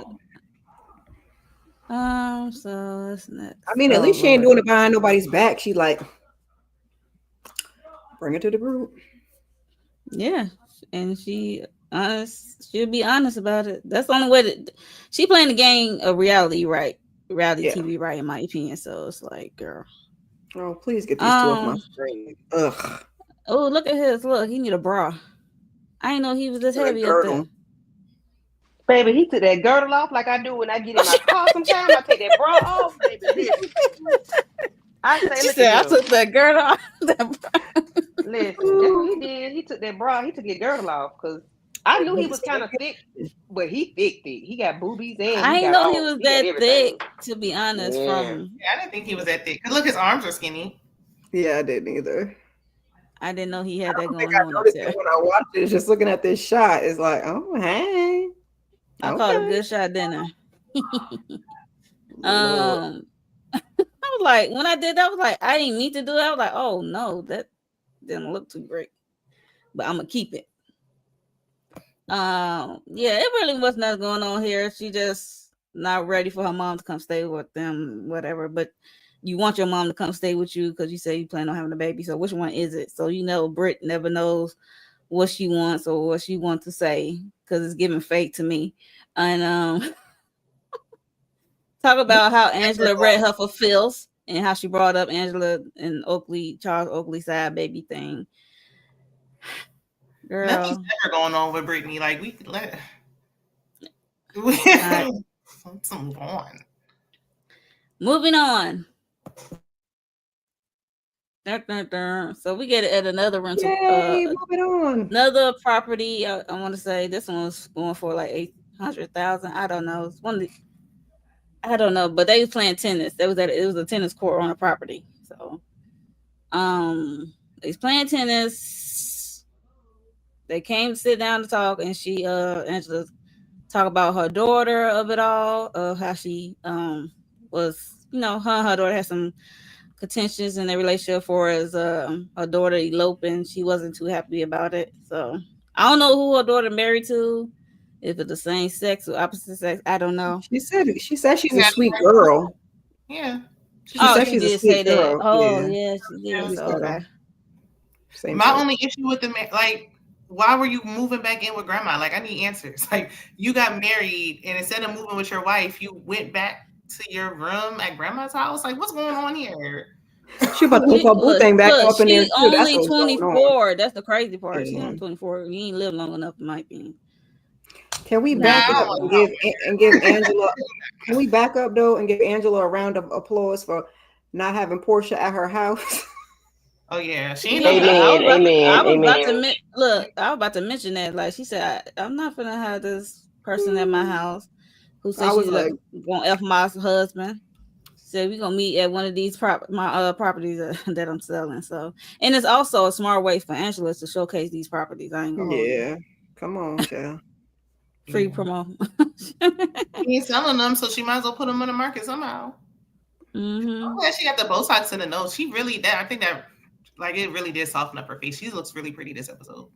So that's next. I mean, at least she ain't doing it behind nobody's back. She like bring it to the group. Yeah, and she'll be honest about it. That's the only way that she playing the game of reality TV, right? In my opinion. So it's like, girl. Oh, please get these two off my screen. Ugh. Oh, look at his. Look, he need a bra. I didn't know he was this heavy up there. Baby, he took that girdle off like I do when I get in my car sometimes. I take that bra off, baby. I took that girdle off. Listen. took that bra, he took your girdle off because I knew he was kind of thick, but he thick. He got boobies and I didn't know he was that everything. thick. To be honest, I didn't think he was that thick. Cause look, his arms are skinny. Yeah, I didn't either. I didn't know he had that going I on up there. When I watched it, just looking at this shot, it's like, oh hey, I caught a good shot, didn't I? I was like, when I did that, I was like, I didn't mean to do that. I was like, oh no, that didn't look too great, but I'm gonna keep it. Yeah, it really was nothing going on here. She just not ready for her mom to come stay with them, whatever. But you want your mom to come stay with you because you say you plan on having a baby. So which one is it? So Britt never knows what she wants or what she wants to say because it's giving fake to me. And talk about how Angela read her for feels and how she brought up Angela and Charles Oakley side baby thing. Girl, nothing's ever going on with Brittany. Like we could let's move on. Moving on. So we get it at another rental. Moving on. Another property. I want to say this one was going for like $800,000. I don't know. It's one of the, I don't know, but they was playing tennis. It was a tennis court on a property. So, they was playing tennis. They came to sit down to talk, and Angela talk about her daughter of it all, of how she was, her and her daughter had some contentions in their relationship for as her daughter eloping. She wasn't too happy about it. So I don't know who her daughter married to, if it's the same sex or opposite sex. I don't know. She said she's a sweet girl. Yeah. She did a sweet girl. That. Oh yeah, she did. So, okay. My only issue with the like, why were you moving back in with grandma? Like, I need answers. Like, you got married, and instead of moving with your wife, you went back to your room at grandma's house. Like, what's going on here? She about to move her boo thing back up in there too. She's only 24. That's the crazy part. She's only 24. You ain't live long enough, in my opinion. Can we back up and give Angela? Can we back up though and give Angela a round of applause for not having Portia at her house? Oh yeah, she. I was about to mention that. Like she said, I'm not gonna have this person at my house who says she's like gonna F my husband. She said we're gonna meet at one of these properties that I'm selling. So, and it's also a smart way for Angela to showcase these properties. I ain't gonna come on, child. Free promo. She ain't selling them, so she might as well put them on the market somehow. I'm glad she got the Botox in the nose. She really I think that. Like, it really did soften up her face. She looks really pretty this episode.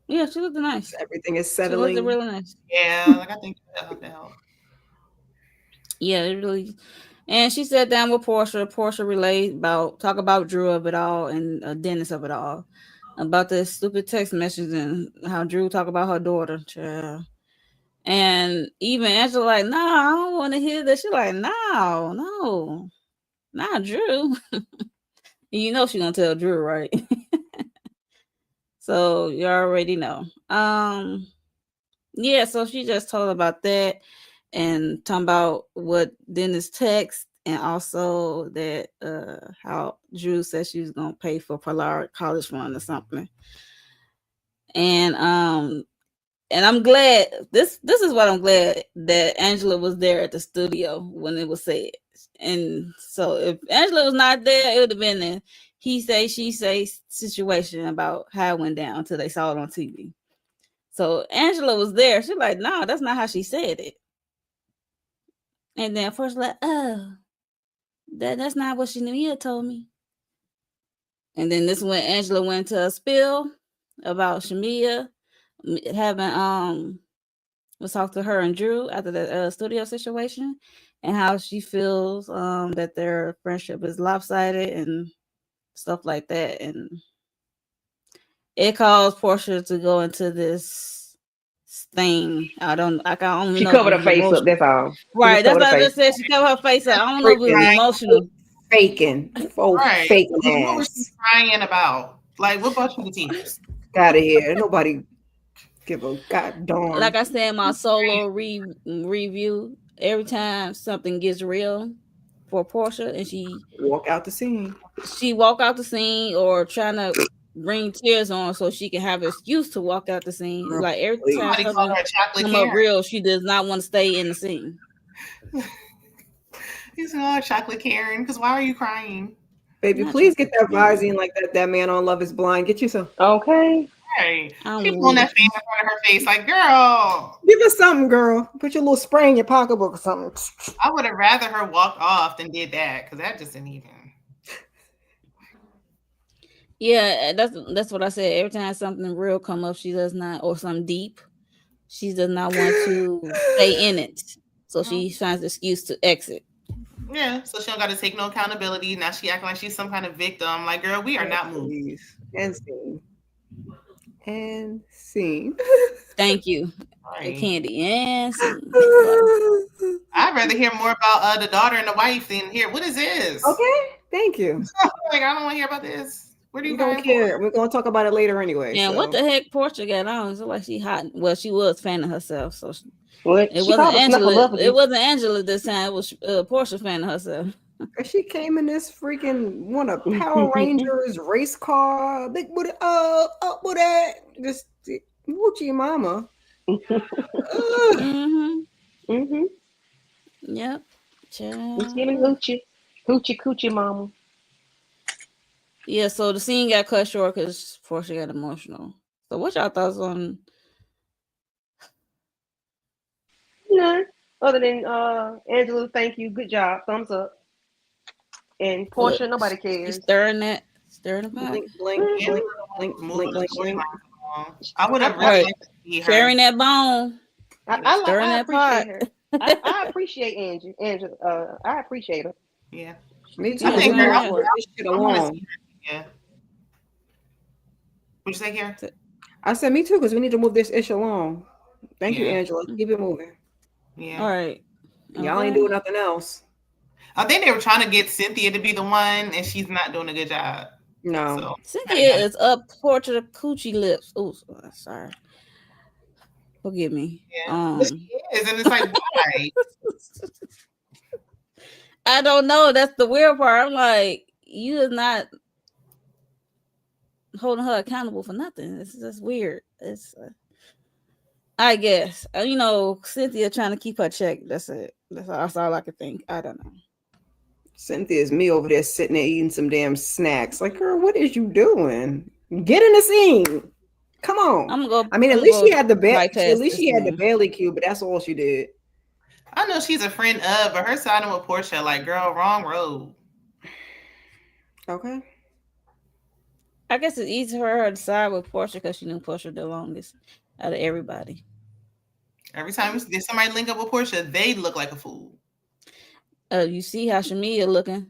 Yeah, she looked nice. Everything is settling. She looked really nice. Yeah, like I think that helped. Yeah, it really. And she sat down with Portia. Portia relayed talk about Drew of it all and Dennis of it all. About the stupid text message and how Drew talk about her daughter. Child. And even Angela like, no, I don't want to hear that. She like, no, not Drew. You know she's gonna tell Drew, right? So you already know. Yeah, so she just told about that and talking about what Dennis text and also that how Drew said she was gonna pay for Pilar college fund or something. And I'm glad this is what I'm glad that Angela was there at the studio when it was said. And so if Angela was not there, it would have been a he say, she say situation about how it went down until they saw it on TV. So Angela was there. She's like, no, that's not how she said it. And then first like, oh, that's not what Shamia told me. And then this when Angela went to a spill about Shamia having let's talk to her and Drew after the studio situation and how she feels that their friendship is lopsided and stuff like that. And it caused Portia to go into this thing. I don't know. She covered her face up, that's all. Right, that's what I just said. She covered her face up. I don't know if it was emotional. Faking. Faking ass. What was she crying about? Like, what brought you to tears? Out of here. Nobody give a goddamn. Like I said in my solo review, every time something gets real for Portia and she walk out the scene. She walk out the scene or trying to bring tears on so she can have an excuse to walk out the scene. Girl, Like every please. time Somebody called something her chocolate come up Karen. real, she does not want to stay in the scene. He's called chocolate Karen. Because why are you crying? Baby, Not please get chocolate that Karen. Visine like that man on Love Is Blind. Get you some. Okay. Right. I'm She pulling that weak. fan in front of her face like, girl. Give us something, girl. Put your little spray in your pocketbook or something. I would have rather her walk off than did that because that just didn't even. Yeah, that's what I said. Every time something real come up, she does not, or something deep, she does not want to stay in it. So she finds an excuse to exit. Yeah, so she don't got to take no accountability. Now she acting like she's some kind of victim. Like, girl, we are not moving. Please. And scene. And scene. Thank you, Right. Candy. And scene. I'd rather hear more about the daughter and the wife than hear what is this. Okay, thank you. Like, I don't want to hear about this. What are you We don't going care. for? We're gonna talk about it later anyway. And so. what the heck Portia got on? It's like she hot. Well, she was fanning herself, so What? it She wasn't called a Angela. snuffleupagus. It wasn't Angela this time. It was Portia fanning herself. She came in this freaking one of Power Rangers race car. Big booty, up with that. Just Moochie mama. Mm-hmm. Yep. It's giving hoochie coochie mama. Yeah, so the scene got cut short because Portia got emotional. So what y'all thoughts on? None. Other than Angela, thank you, good job, thumbs up. And Portia, nobody cares. She's stirring the pot. Blink, blink, blink, blink, blink, blink, blink. I would have really liked to see her carrying that bone. I appreciate her. I appreciate Angie. Angela, I appreciate her. Yeah. Me too. I think Yeah. I This shit along. Yeah. What'd you say, Karen? I said me too, because we need to move this ish along. Thank you, Yeah. Angela. Keep it moving. Yeah. All right. Y'all ain't doing nothing else. I think they were trying to get Cynthia to be the one, and she's not doing a good job. No. So, Cynthia is up Portia the coochie lips. Oh, sorry. Forgive me. yeah. But she is, and it's like, why? I don't know. That's the weird part. I'm like, you is not holding her accountable for nothing. It's just weird. It's, I guess, Cynthia trying to keep her check. That's it. That's all I could think. I don't know. Cynthia's me over there sitting there eating some damn snacks. Like, girl, what is you doing? Get in the scene. Come on. I'm gonna go. I mean, at least she had the bypass belly cue, but that's all she did. I know she's a friend of, but her siding with Portia, like, girl, wrong road. Okay. I guess it's easy for her to side with Portia because she knew Portia the longest out of everybody. Every time somebody link up with Portia, they look like a fool. You see how Shamia looking?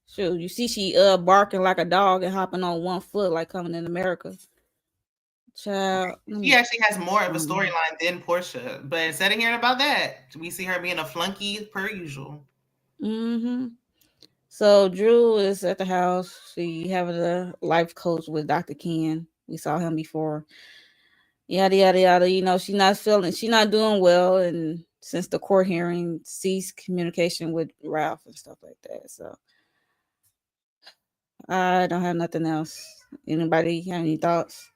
Sure, you see she barking like a dog and hopping on one foot like Coming in America. Child, she actually has more of a storyline than Portia, but instead of hearing about that, we see her being a flunky per usual. Mm-hmm. So Drew is at the house. She having a life coach with Dr. Ken. We saw him before. Yada yada yada. She's not doing well, and since the court hearing ceased communication with Ralph and stuff like that. So I don't have nothing else. Anybody have any thoughts?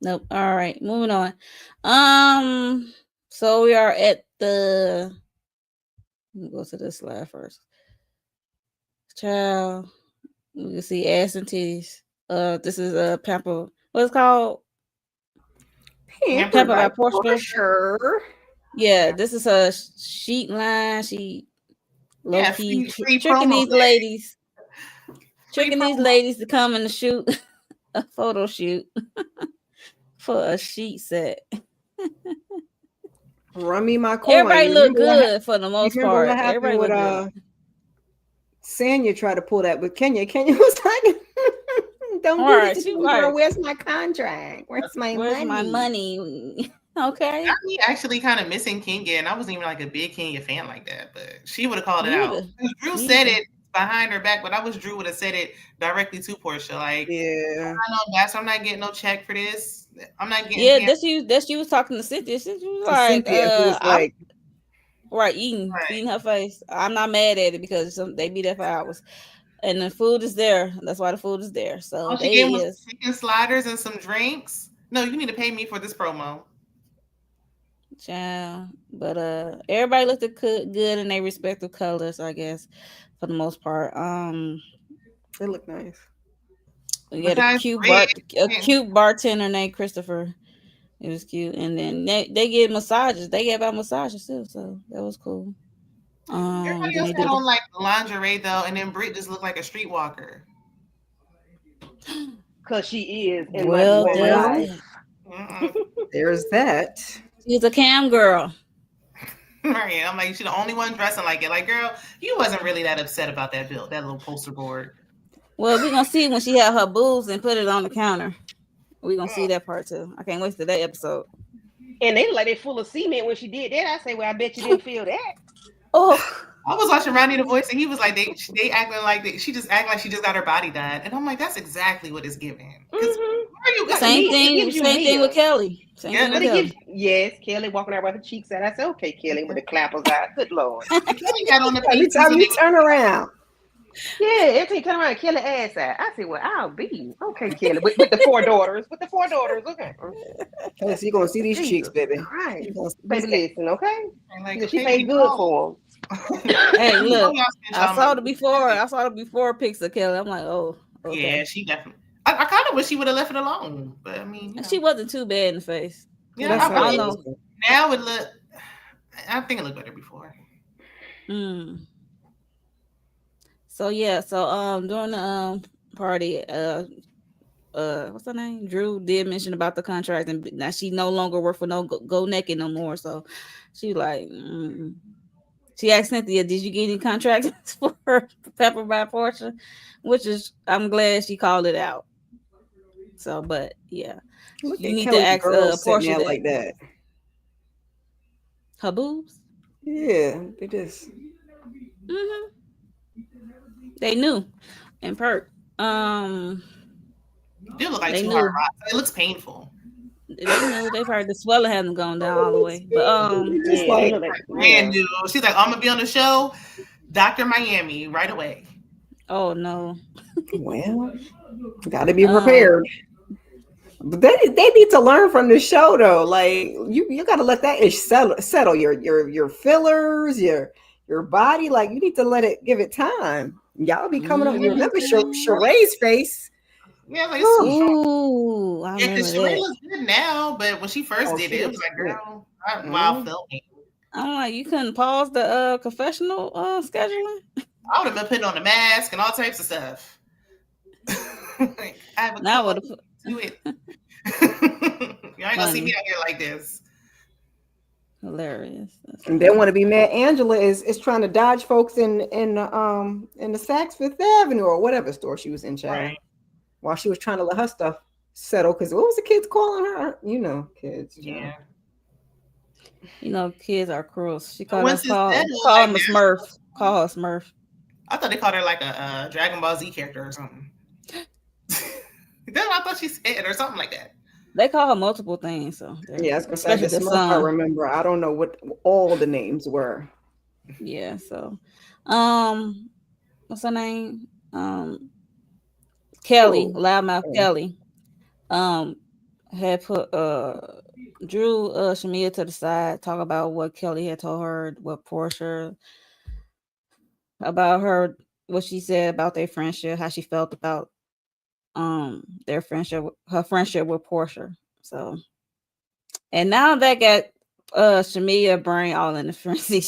Nope. All right, moving on. So we are at the. Let me go to this slide first. Child, you can see ass and titties. This is a pamper. What's it called? Pamper by Portia. Sure. Yeah, this is a sheet line. She low key free tricking these day. ladies. Tricking these ladies to come and shoot a photo shoot for a sheet set. Run me my coin. Everybody look good for the most part. What Everybody with, look good. Sanya tried to pull that with Kenya. Kenya was like, "Don't do this to me, girl. Where's my contract? Where's my money? Okay. Got me actually kind of missing Kenya, and I wasn't even like a big Kenya fan like that, but she would have called it out. Drew said it behind her back, but I wish Drew would have said it directly to Portia. Like, yeah, I know that, so I'm not getting no check for this. I'm not getting. Yeah, that she was talking to Cynthia. She was like, right, eating her face. I'm not mad at it because they be there for hours. And the food is there. That's why the food is there. So All she they gave was is chicken sliders and some drinks. No, you need to pay me for this promo. child. But everybody looked good in their respective colors, I guess, for the most part. They look nice. We had Besides red. a cute bartender named Christopher. It was cute. And then they get massages. They gave out massages too, so that was cool. Everybody Then else they had did on like lingerie though, and then Brit just looked like a streetwalker. Because she is in well, my there's life. that. There's that. She's a cam girl. Right. I'm like, she's the only one dressing like it. Like, girl, you wasn't really that upset about that bill, that little poster board. Well, we're gonna see when she had her boobs and put it on the counter. We're gonna see that part too. I can't wait to that episode. And they like they full of cement when she did that. I say, well, I bet you didn't feel that. Oh, I was watching Rodney the Voice, and he was like, they acting like she just act like she just got her body done, and I'm like, that's exactly what it's giving. same thing with Kelly. Same thing with Kelly. Yes, Kelly walking out with her cheeks out. I said, okay, Kelly, with the clappers out. Good Lord. Kelly got on the Every time you turn around. Yeah, every time you turn around, Kelly ass out. I said, well, I'll be. Okay, Kelly, with the 4 daughters. With the 4 daughters, okay. Kelly, so you're going to see these cheeks, baby. Right. Baby, listen, okay? Like, she paid good for them. Hey, look, I saw the before pics of Kelly. I'm like, oh, okay. Yeah, she definitely. I kind of wish she would have left it alone, but I mean, she wasn't too bad in the face. Yeah, I don't know. Now it look. I think it looked better before. So during the party, what's her name? Drew did mention about the contract, and now she no longer work for no Go Naked no more. So she like. She asked Cynthia, "Did you get any contracts for Pepper by Portia?" Which is, I'm glad she called it out. So, but yeah, look you need to ask Portia that. Like that. Her boobs? Yeah, they just. They knew, and perk. It look like 2 hard rocks. It looks painful. They knew. They've heard the swelling hasn't gone down all the way, but just like brand new. She's like, I'm gonna be on the show, Dr. Miami, right away. Oh no. Well, gotta be prepared. But they need to learn from the show though. Like you gotta let that ish settle your fillers, your body. Like you need to let it give it time. Y'all be coming up. You remember Sheree's face? Yeah, like ooh, I remember because Sheree looks good now, but when she first did it was like, girl, while filming. I'm like, you couldn't pause the confessional scheduling? I would have been putting on a mask and all types of stuff. I have a now what do it. You ain't gonna see me out here like this. Hilarious. And they want to be mad. Angela is trying to dodge folks in the Saks Fifth Avenue or whatever store she was in, child. Right. While she was trying to let her stuff settle, because what was the kids calling her? You know, kids. Yeah. You know, kids are cruel. She called him a Smurf. Call her Smurf. I thought they called her like a Dragon Ball Z character or something. That's what I thought she said, or something like that. They call her multiple things. So yeah, especially the Smurf. I remember. I don't know what all the names were. Yeah. So, what's her name? Kelly, Loudmouth Kelly, had put Drew Shamia to the side, talk about what Kelly had told her, what Portia, about her, what she said about their friendship, how she felt about their friendship, her friendship with Portia. So, and now that got Shamia brain all in the frenzy.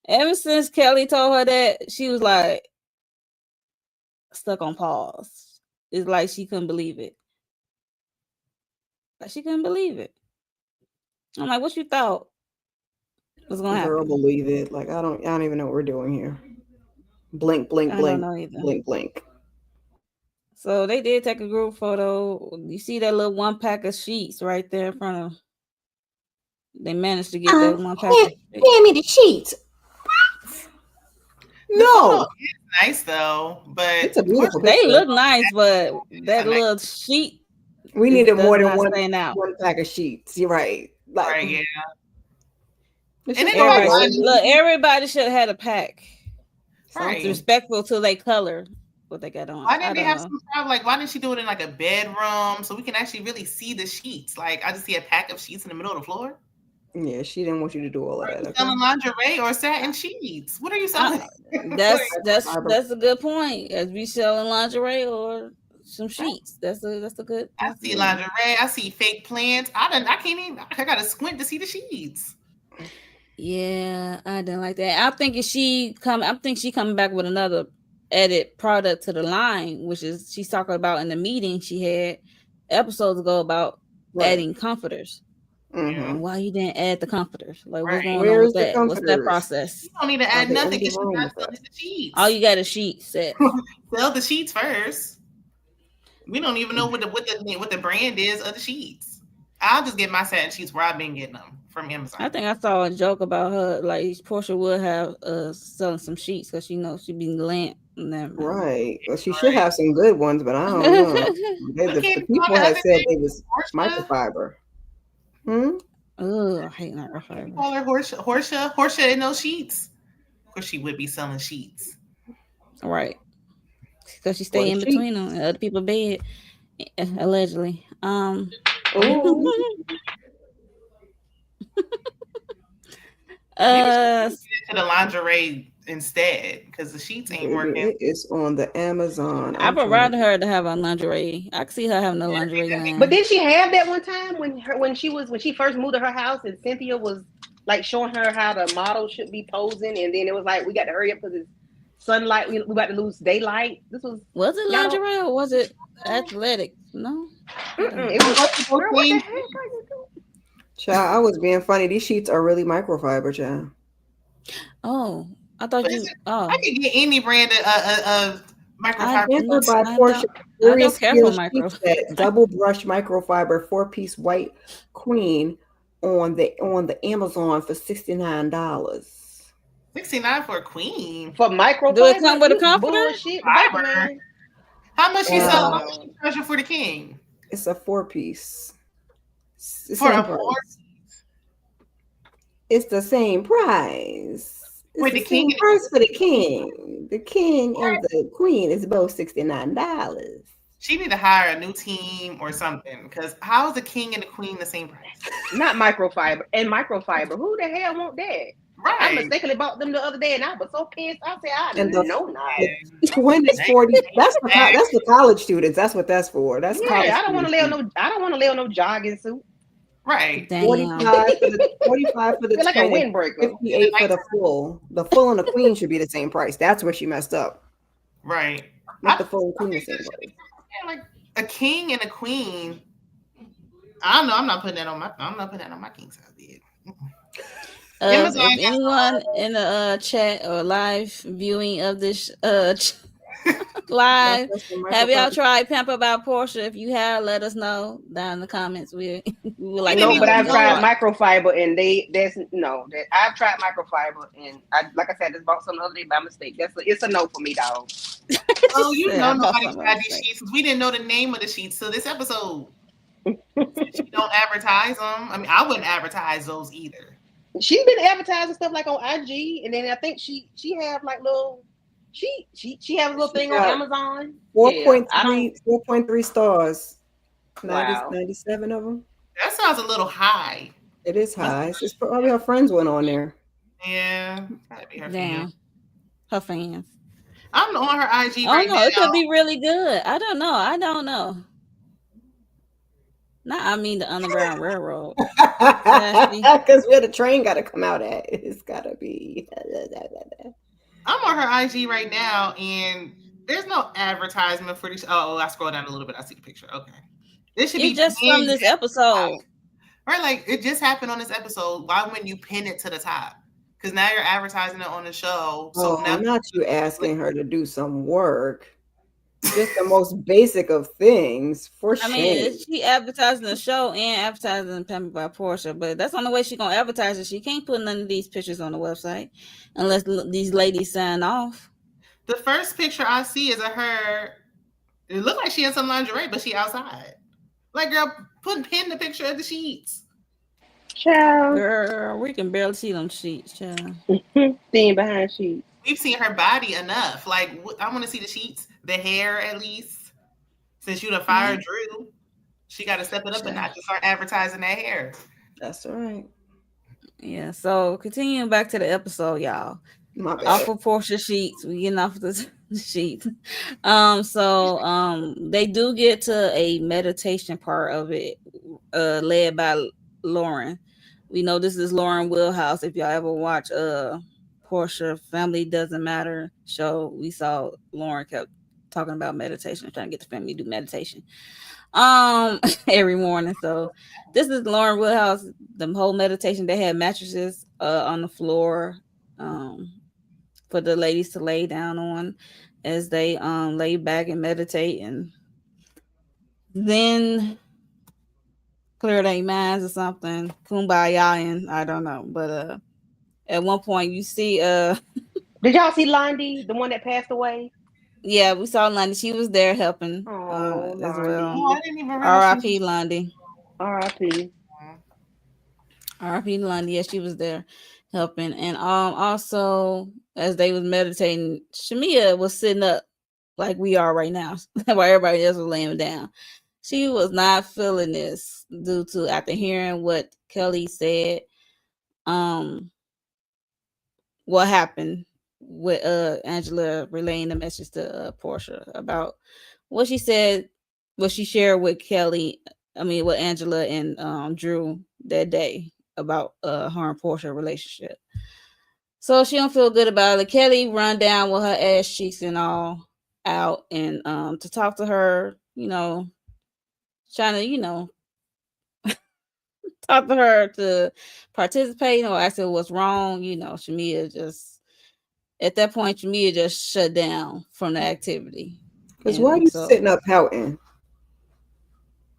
Ever since Kelly told her that, she was like stuck on pause. It's like she couldn't believe it. Like she couldn't believe it. I'm like, what you thought was gonna happen? Girl, believe it. Like I don't even know what we're doing here. Blink, blink, blink, blink, blink. So they did take a group photo. You see that little 1 pack of sheets right there in front of. They managed to get that 1 pack. Hand me the sheets. No, it's nice though, but it's a beautiful. They look nice, but that little sheet. We needed more than one pack of sheets. You're right. Like, right, yeah. And everybody should have had a pack. Right. respectful to their color, what they got on. Why didn't they have some problem? Like, why didn't she do it in like a bedroom so we can actually really see the sheets? Like, I just see a pack of sheets in the middle of the floor. Yeah, she didn't want you to do all of that. Okay? Selling lingerie or satin sheets? What are you selling? That's a good point. As we selling lingerie or some sheets. That's a good. I see lingerie. I see fake plants. I can't even. I gotta squint to see the sheets. Yeah, I didn't like that. I think she coming back with another added product to the line, which is she's talking about in the meeting she had episodes ago about adding comforters. Mm-hmm. Why you didn't add the comforters? Like, what's going Where's on with the that? comforters? What's that process? You don't need to add nothing because you got the sheets. All you got is sheets set. Sell the sheets first. We don't even know what the brand is of the sheets. I'll just get my satin sheets where I've been getting them from Amazon. I think I saw a joke about her, like Portia would have selling some sheets because she knows she be lamp. Right. Well, she should have some good ones, but I don't know. the people had said they was microfiber. Oh, I hate microfiber. Call her Horsha in those sheets. Of course, she would be selling sheets. Right. Because she stay in between them and other people's bed, allegedly. To the lingerie instead because the sheets ain't working. It's on the Amazon. I would rather her to have a lingerie. I can see her having a lingerie line. But did she have that one time when she first moved to her house and Cynthia was like showing her how the model should be posing, and then it was like we got to hurry up because it's sunlight. We about to lose daylight. This was it lingerie or was it athletic? No, it was. Girl, what the heck? Child, I was being funny. These sheets are really microfiber, child. Oh, I thought you. I could get any brand of microfiber. By Portia, double brush microfiber 4-piece white queen on the Amazon for $69. $69 for a queen for microfiber. Do it come with a comforter? How much you sell for the king? It's a 4-piece. For a 4-piece. It's the same price. Wait, the king price for the king. The king and the queen is both $69. She need to hire a new team or something because how is the king and the queen the same price? Not microfiber and microfiber. Who the hell want that? Right. I mistakenly bought them the other day and I was so pissed. I said, I know not. Twin is 40. That's the college students. That's what that's for. That's college. I don't want to lay on no jogging suit. Right. 45 for the like a windbreaker. 58 for the full. The full and the queen should be the same price. That's where she messed up. Right. Not the full and queen the same price. Like a king and a queen. I don't know. I'm not putting that on my king size bed. If anyone in the chat or live viewing of this live, have y'all tried Pamper by Portia? If you have, let us know down in the comments. We would like. No, but I've tried microfiber, and I've tried microfiber, and like I said, I just bought some the other day by mistake. It's a no for me, dog. Oh, nobody tried these sheets. We didn't know the name of the sheets till this episode. She don't advertise them. I mean, I wouldn't advertise those either. She's been advertising stuff like on IG, and then I think she have like little. She has a little thing on Amazon. 4.3 stars. Wow. 97 of them. That sounds a little high. It is high. It's probably her friends went on there. Yeah. Gotta be her fans. Her fans. I'm on her IG right now. It could be really good. I don't know. I mean the Underground Railroad. Because where the train got to come out at. It's got to be. I'm on her IG right now, and there's no advertisement for this. Oh, I scroll down a little bit. I see the picture. Okay. This should be just from this episode. Right, like it just happened on this episode. Why wouldn't you pin it to the top? Because now you're advertising it on the show. So now not you asking her to do some work. Just the most basic of things, for shame. I mean, she advertising the show and advertising Pampered by Portia, but that's the only way she's gonna advertise it. She can't put none of these pictures on the website unless these ladies sign off. The first picture I see is of her. It looks like she has some lingerie, but she outside. Like, girl, pin the picture of the sheets. Child. Girl, we can barely see them sheets, child. Seeing behind sheets. we've seen her body enough. Like, I want to see the sheets, the hair at least. Since you done fired Drew, she got to step it up and not just start advertising that hair. That's all right. Yeah. So continuing back to the episode, y'all. Off of Portia sheets, we getting off the sheets. So they do get to a meditation part of it, led by Lauren. We know this is Lauren Wheelhouse. If y'all ever watch Portia Family Doesn't Matter show, we saw Lauren kept talking about meditation, trying to get the family to do meditation every morning. So this is Lauren Woodhouse. The whole meditation, they had mattresses on the floor for the ladies to lay down on as they lay back and meditate, and then clear their minds or something, kumbaya, and I don't know. But at one point you see did y'all see Lundy, the one that passed away? Yeah, we saw Lundy. She was there helping as well. Oh, I didn't even R.I.P. Lundy. R.I.P. R.I.P. Lundy. Yeah, she was there helping. And also, as they was meditating, Shamia was sitting up like we are right now, while everybody else was laying down. She was not feeling this due to, after hearing what Kelly said, what happened with Angela relaying the message to Portia about what she said, what she shared with with Angela and Drew that day about her and Portia relationship. So she don't feel good about it. Kelly run down with her ass cheeks and all out, and to talk to her, trying to, talk to her to participate or ask her what's wrong. Shamia just, at that point, Shamia just shut down from the activity. Because why are you sitting up pouting?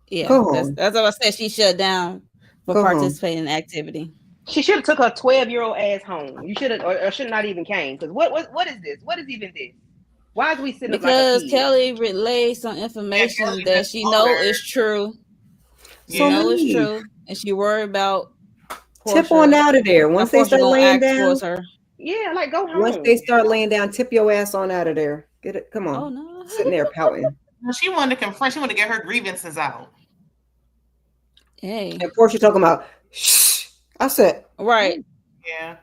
Yeah, that's what I said. She shut down for participating in the activity. She should have took her 12-year-old ass home. You should have, or should not even came. Because what is this? What is even this? Why is we sitting up like a kid? Kelly relayed some information that she know is true. She know it's true, and she worried about Portia. Tip on out of there once they start laying down. Her. Yeah, like go home. Once they start laying down, tip your ass on out of there. Get it? Come on. Oh no, sitting there pouting. She wanted to confront. She wanted to get her grievances out. Hey, and Portia talking about. Shh. I said right. Yeah.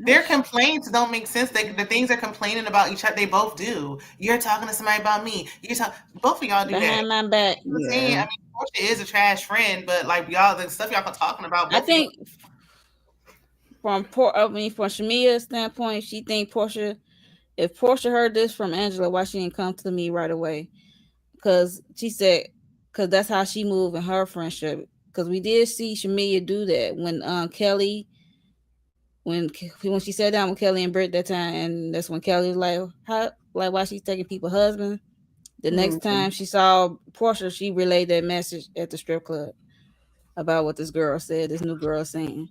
Their complaints don't make sense. The things they're complaining about each other, they both do. You're talking to somebody about me. Both of y'all do behind that. my back. Yeah. I mean, Portia is a trash friend, but like y'all, the stuff y'all talking about. I think from Shamia's standpoint, she think Portia. If Portia heard this from Angela, why she didn't come to me right away? Because she said, because that's how she moved in her friendship. Because we did see Shamia do that when Kelly. When she sat down with Kelly and Britt that time, and that's when Kelly was like, why she's taking people's husbands. The next time she saw Portia, she relayed that message at the strip club about what this new girl saying.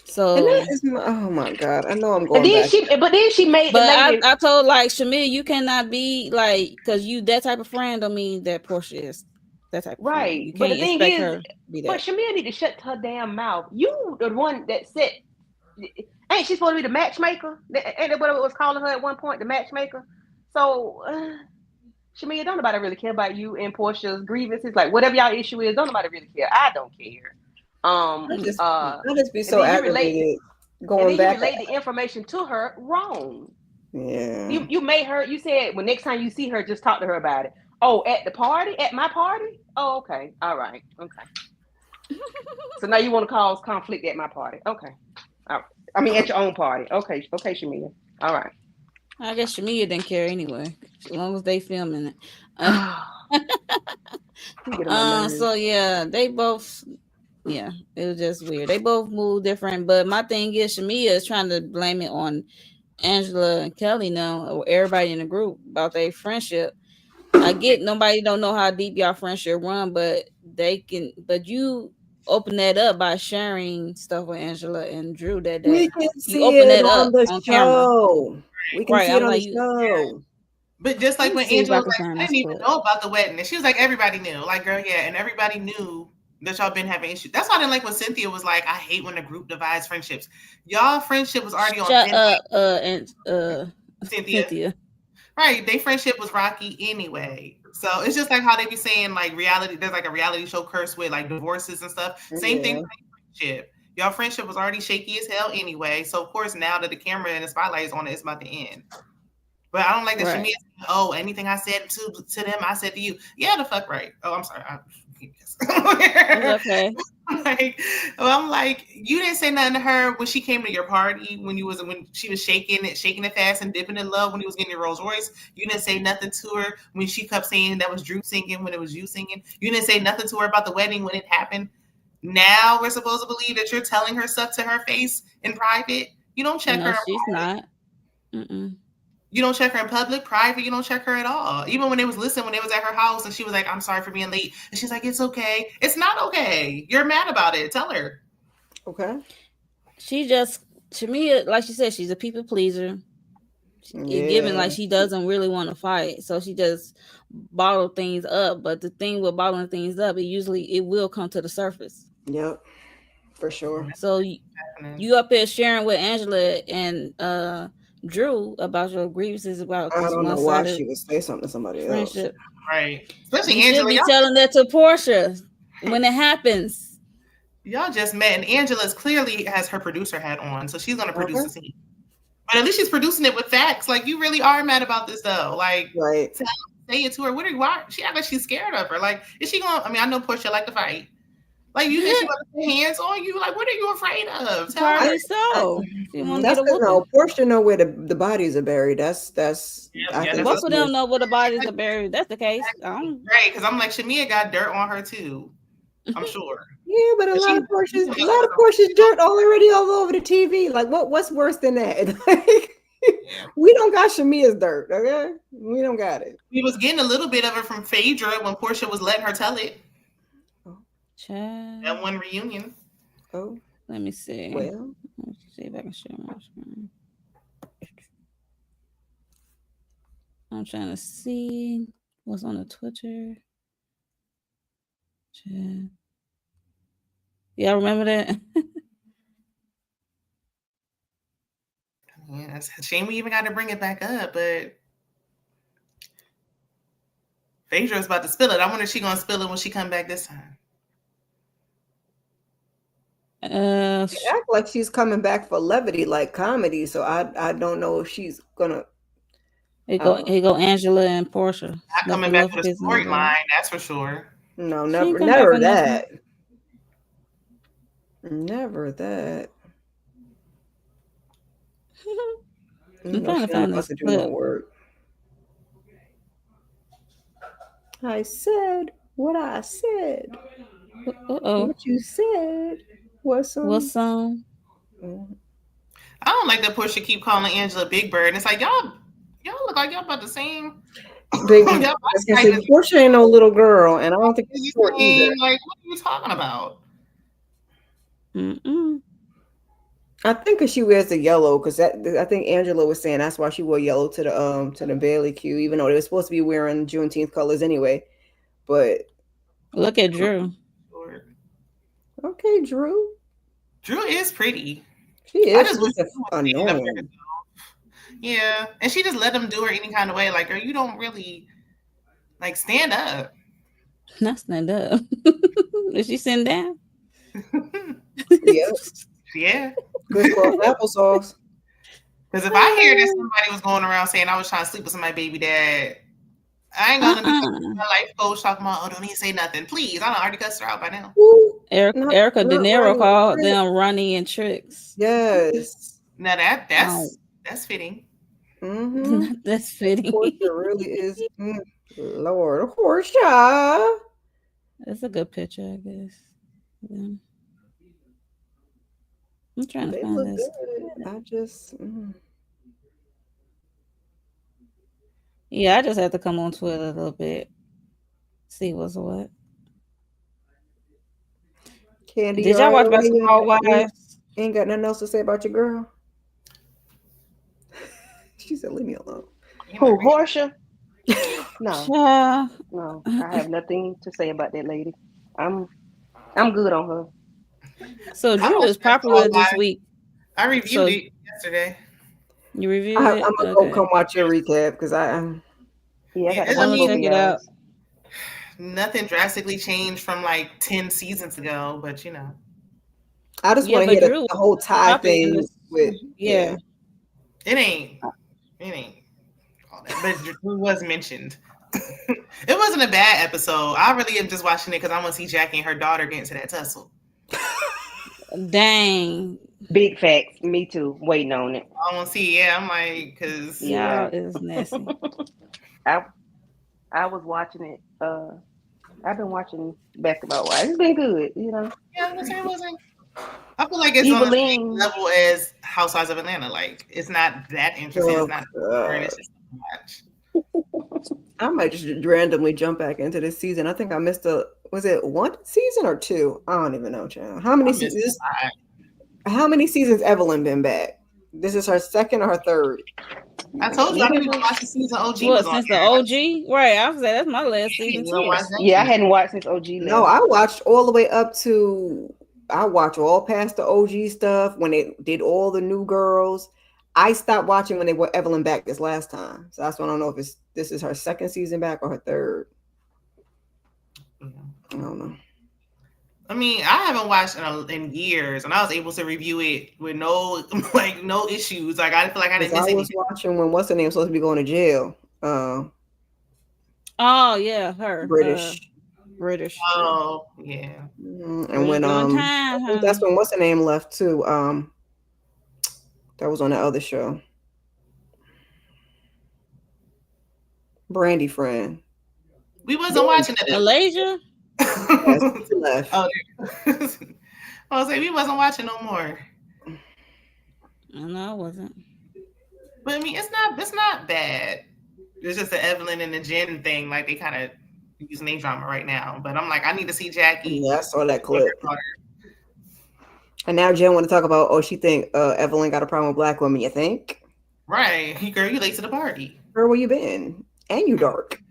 So, oh my God, I know I'm going back. Then she made. But I told Shamia, you cannot be because you that type of friend don't mean that Portia is that type of friend. Right. You can't expect her to be that. But Shamia need to shut her damn mouth. You the one that said. Ain't she supposed to be the matchmaker? Ain't that what it was calling her at one point, the matchmaker? So, Shamia, don't nobody really care about you and Portia's grievances. Like, whatever y'all issue is, don't nobody really care. I don't care. I just be so aggravated going back. You relate the information to her wrong. Yeah. You made her. You said when next time you see her, just talk to her about it. Oh, at the party, at my party. Oh, okay, all right, okay. So now you want to cause conflict at my party? Okay. I mean, at your own party. Okay, Shamia. All right. I guess Shamia didn't care anyway, as long as they filming it. So yeah, they both. Yeah, it was just weird. They both moved different, but my thing is Shamia is trying to blame it on Angela and Kelly now, or everybody in the group about their friendship. I get nobody don't know how deep y'all friendship run, but they can. But you open that up by sharing stuff with Angela and Drew that day. We can see it on the show. We can see it on the show. But just like when Angela was like, I didn't even know about the wedding. And she was like, everybody knew. Like, girl, yeah. And everybody knew that y'all been having issues. That's why I didn't like when Cynthia was like, I hate when a group divides friendships. Y'all friendship was already on Shut up, and Cynthia. Right, their friendship was rocky anyway. So it's just like how they be saying like reality. There's like a reality show curse with like divorces and stuff. Same thing with friendship. Y'all friendship was already shaky as hell anyway. So of course now that the camera and the spotlight is on it, it's about to end. But I don't like that Shamia. Oh, anything I said to them, I said to you. Yeah, the fuck right. Oh, I'm sorry. It's okay. I'm like, you didn't say nothing to her when she came to your party when she was shaking it fast and dipping in love when he was getting your Rolls Royce. You didn't say nothing to her when she kept saying that was Drew singing when it was you singing. You didn't say nothing to her about the wedding when it happened. Now we're supposed to believe that you're telling her stuff to her face in private. You don't check her. No, she's not. Mm-mm. You don't check her in public, private. You don't check her at all. Even when they was listening, when they was at her house and she was like, I'm sorry for being late. And she's like, it's okay. It's not okay. You're mad about it. Tell her. Okay. She just, to me, like she said, she's a people pleaser. Yeah. Given like she doesn't really want to fight. So she just bottle things up. But the thing with bottling things up, it will come to the surface. Yep. For sure. So you up there sharing with Angela and Drew about your grievances about this. I don't know why she would say something to somebody else. Right. Especially you Angela. Should be telling that to Portia when it happens. Y'all just met, and Angela's clearly has her producer hat on, so she's gonna produce the scene. But at least she's producing it with facts. Like, you really are mad about this though. Like, right. Say it to her. Why? She act like she's scared of her. Like, is she gonna? I mean, I know Portia like to fight. Like, you think she want to put hands on you? Like, what are you afraid of? Probably so. That's because Portia know where the bodies are buried. That's. Both of them know where the bodies are buried. That's the case. Right, because I'm like, Shamia got dirt on her too. I'm sure. Yeah, but a lot of Portia's dirt already all over the TV. Like, what's worse than that? We don't got Shamia's dirt, okay? We don't got it. We was getting a little bit of it from Phaedra when Portia was letting her tell it. That one reunion. Oh, let me see. Well, let's see if I can share my screen. I'm trying to see what's on the Twitter. Chat. Y'all remember that? Yeah, it's a shame we even got to bring it back up, but Phaedra's about to spill it. I wonder if she's gonna spill it when she come back this time. She act like she's coming back for levity, like comedy. So I don't know if she's gonna. Here go Angela and Portia. Not coming back for the storyline, that's for sure. No, never that. Never that. I'm trying to find this clip. I said what I said. What you said. What song? I don't like that Portia keep calling Angela Big Bird. And it's like, y'all look like y'all about the same. Portia ain't no little girl, and I don't think she's short either. Like, what are you talking about? I think because she wears the yellow, because I think Angela was saying that's why she wore yellow to the Bailey queue, even though they were supposed to be wearing Juneteenth colors anyway. But look at Drew. Okay, Drew. Drew is pretty. She is. She's annoying. Yeah, and she just let them do her any kind of way. Like, girl, you don't really like stand up. Not stand up. Is she sitting down? Yeah. Good applesauce. Because if I hear that somebody was going around saying I was trying to sleep with somebody's baby dad, I ain't gonna be my life coach talking about, don't even say nothing. Please. I already cussed her out by now. Erica De Niro called them Ronnie and Tricks. Yes. Now that's fitting. Mm-hmm. That's fitting. Portia really is. Lord, Portia. That's a good picture, I guess. Yeah. I'm trying to find this. Good. I just. Yeah, I just have to come on Twitter a little bit. See what's what. Candy, did y'all watch Basketball Wives? Ain't got nothing else to say about your girl? She said, leave me alone. Who, Portia? No. Yeah. No, I have nothing to say about that lady. I'm I'm good on her. So I Drew watched is that all popular this live. week. I reviewed So it yesterday. you reviewed I'm it? gonna go Okay. come watch your recap because Yeah, I got to I I'm watch gonna both mean, of check it out. y'all's. nothing drastically changed from like 10 seasons ago, but I just Yeah, want to but hear Drew was the whole tie popping in thing this. with Yeah. it ain't all that. But it was mentioned. It wasn't a bad episode. I really am just watching it because I want to see Jackie and her daughter get into that tussle. Dang. Big facts. Me too. Waiting on it. I want to see. Yeah, I'm like, because Yeah. Y'all is nasty. I I was watching it. I've been watching Basketball Wives. It's been good, you know. yeah, I'm saying it wasn't. I feel like it's on the same Eveline. level as Housewives of Atlanta. Like, it's not that interesting. It's oh not. god. It's just too much. I might just randomly jump back into this season. I think I missed was it one season or two? I don't even know, child. How I many missed seasons? a lot. How many seasons Evelyn been back? This is her second or her third. I told you I didn't even Remember? watch the season OG What, was on since the there. OG? Right. I was like, that's my last You season don't too. watch that Yeah, I shit. hadn't watched since OG No, left. I watched all the way up to I watched all past the OG stuff when they did all the new girls. I stopped watching when they were Evelyn back this last time. So that's when I don't know if this is her second season back or her third. Yeah. I don't know. I mean, I haven't watched in years, and I was able to review it with no no issues. Like I feel like I Because didn't I miss was anything. watching when what's her name supposed to be going to jail. Oh yeah, her. British. British. Yeah. Oh yeah, And British when doing I time, think that's honey. when what's her name left too. That was on that other show. Brandy friend. we wasn't watching Malaysia? Yes, it. she left. Oh, I was like, we wasn't watching no more. No, I wasn't. But I mean, it's not bad. It's just the Evelyn and the Jen thing. Like they kind of using a drama right now. But I'm like, I need to see Jackie. Yeah, I saw that clip. And now Jen want to talk about, oh, she think Evelyn got a problem with black women. You think? Right, girl, you late to the party. Girl, where you been? And you dark.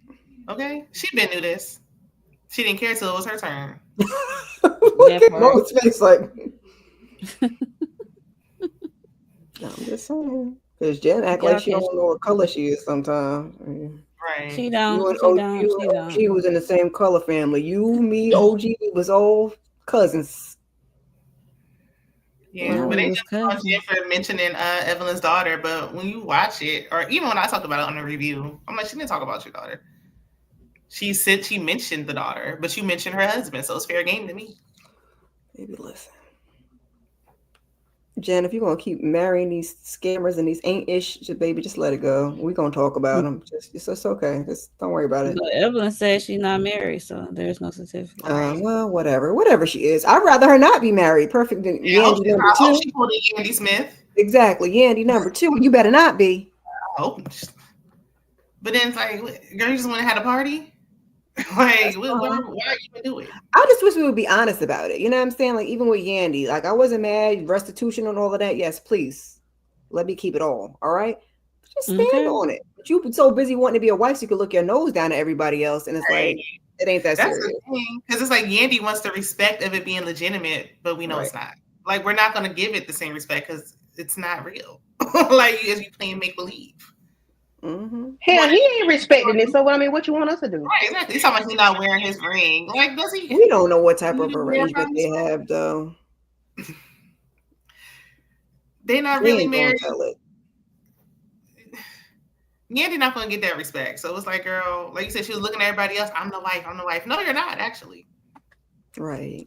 Okay, she been knew this. She didn't care till it was her turn. Look at Mo's face like. I'm just saying. Because Jen act like she don't know what color she is sometimes. Right. She don't. You and She OG, don't. you She and don't. OG was in the same color family. You, me, OG was all cousins. Yeah, No, but it they was just on cousins. Jen for mentioning Evelyn's daughter. But when you watch it, or even when I talked about it on the review, I'm like, she didn't talk about your daughter. She said she mentioned the daughter, but you mentioned her husband, so it's fair game to me. Maybe listen. Jen, if you're gonna keep marrying these scammers and these ain't ish, baby, just let it go. We're gonna talk about them. It's okay. Just don't worry about it. But Evelyn said she's not married, so there's no certificate. Well, whatever she is. I'd rather her not be married. Perfect than Yandy number I hope two. she pulled a Yandy Smith. Exactly, Yandy number two. You better not be. I hope. But then it's like, girl, you just want to have a party? Like, why even do it? I just wish we would be honest about it. You know what I'm saying? Like, even with Yandy, like, I wasn't mad, restitution and all of that. Yes, please. Let me keep it all. All right? Just stand on it. But you've been so busy wanting to be a wife so you can look your nose down at everybody else. And it's like, it ain't that serious. That's the thing. Because it's like Yandy wants the respect of it being legitimate, but we know it's not. Like, we're not going to give it the same respect because it's not real. Like, as you playing make-believe. Mm-hmm. Hell, he ain't respecting it. So, I mean, what you want us to do? Right, exactly. He's talking about he's not wearing his ring. Like, does he? We don't know what type of arrangement they have, though. They're not really married. Yandy not going to get that respect. So it's like, girl, like you said, she was looking at everybody else. I'm the wife. No, you're not, actually. Right.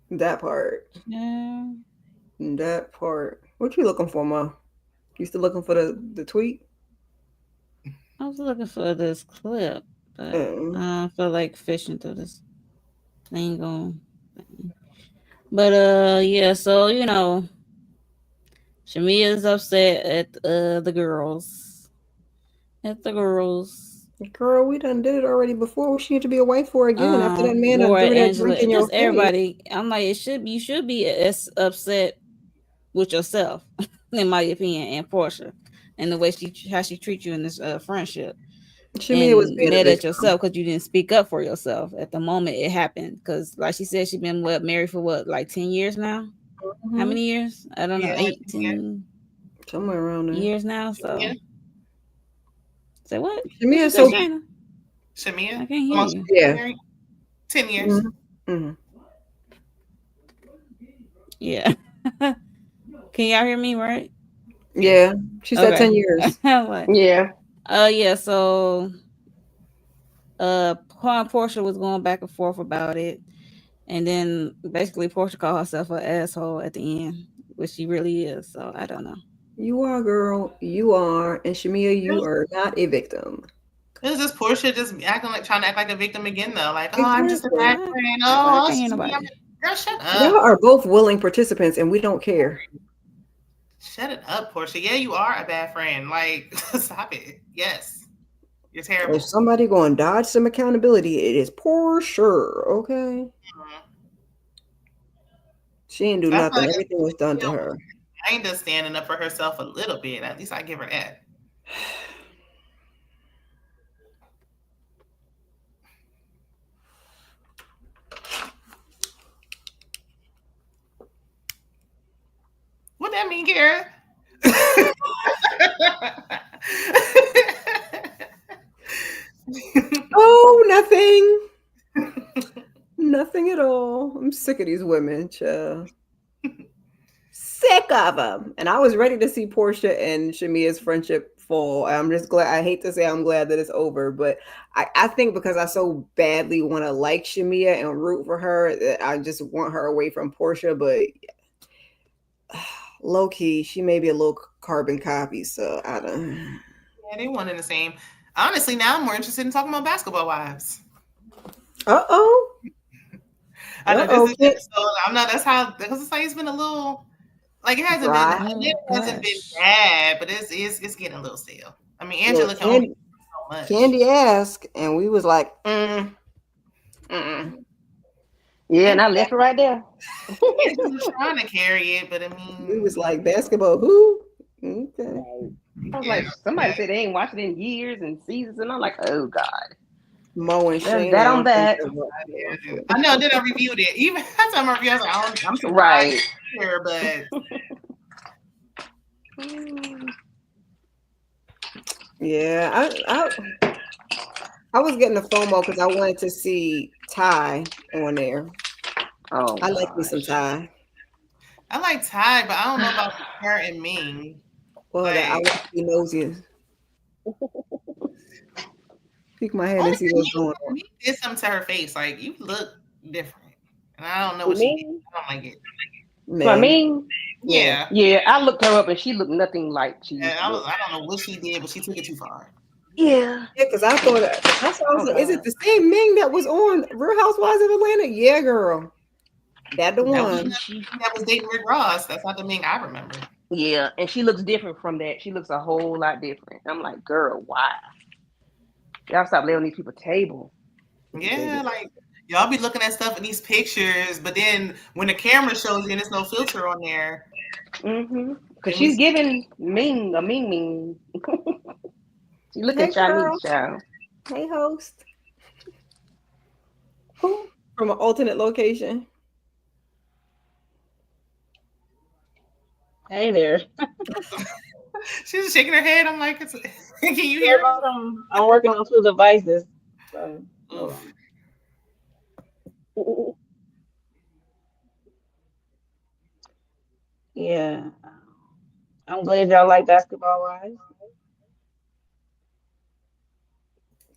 That part. Yeah. That part. What you looking for, Ma? You still looking for the tweet? I was looking for this clip, but I don't feel like fishing through this thing on. But yeah, so you know, Shamia's upset at the girls. At the girls. Girl, we done did it already before. What she need to be a wife for again after that man threw that drink in your face? Everybody. I'm like, you should be as upset with yourself, in my opinion, and Portia, and the way how she treats you in this friendship. Shamia was and being a mad at victim. yourself because you didn't speak up for yourself at the moment it happened. Because, like she said, she's been married for like 10 years now. Mm-hmm. How many years? I don't know. 18 somewhere around there. years now. So, say what? Shamia, Say, so Shayna? Shamia, I can't hear you. Yeah. 10 years. Mm-hmm. Mm-hmm. Yeah. Can y'all hear me? Right? Yeah, she said 10 years. What? Yeah. Yeah. So, Portia was going back and forth about it, and then basically Portia called herself an asshole at the end, which she really is. So I don't know. You are, girl. You are. And Shamia, you are not a victim. It was just Portia just trying to act like a victim again, though. Like, oh, Exactly. I'm just a bad friend. I Oh, can't hear nobody. girl, shut Y'all up. are both willing participants, and we don't care. Shut it up, Portia. Yeah, you are a bad friend. Like, stop it. Yes, you're terrible. If somebody going to dodge some accountability, it is Portia. Okay. Mm-hmm. She didn't do nothing. Everything was done to her. Kind of standing up for herself a little bit. At least I give her that. What that mean, Kara? Oh, nothing. Nothing at all. I'm sick of these women, child. Sick of them. And I was ready to see Portia and Shamia's friendship fall. I'm just glad. I hate to say I'm glad that it's over, but I think because I so badly want to like Shamia and root for her that I just want her away from Portia. But low key, she may be a little carbon copy. So I don't. Yeah, they one and the same. Honestly, now I'm more interested in talking about Basketball Wives. Uh-oh. I know this is episode. I'm not. That's how, because it's like it's been a little, like it hasn't been bad, but it's getting a little stale. I mean, Angela can only do so much. Candy asked, and we was like, Yeah, and I left it right there. Angela was trying to carry it, but I mean, we was like, basketball who? Okay. I was like, somebody said they ain't watched it in years and seasons, and I'm like, oh God. Mo and Shane. That on that. I know. Then I reviewed it. Even that time I reviewed, I was like, I'm surprised right here, but yeah, I was getting a FOMO because I wanted to see Ty on there. Oh, I like me some Ty. I like Ty, but I don't know about her and Ming. Well, like, I want to be nosy. Peek my head and see what's going on. He did something to her face. Like, you look different, and I don't know what she did. I don't like it. I mean, yeah, I looked her up and she looked nothing like she. I don't know what she did, but she took it too far. Yeah, because I thought I was like, is it the same Ming that was on Real Housewives of Atlanta? Yeah, girl, that the one that was dating Rick Ross. That's not the Ming I remember. Yeah, and she looks different from that. She looks a whole lot different. I'm like, girl, why? Y'all stop laying on these people's table. Yeah, like y'all be looking at stuff in these pictures, but then when the camera shows you and there's no filter on there. Mm-hmm. Because she's giving Ming a Ming. She looking Chinese, child. Hey, host. Who? From an alternate location. Hey there. She's just shaking her head. I'm like, can you hear me? I'm working on 2 devices. So, yeah. I'm glad y'all like Basketball Wives.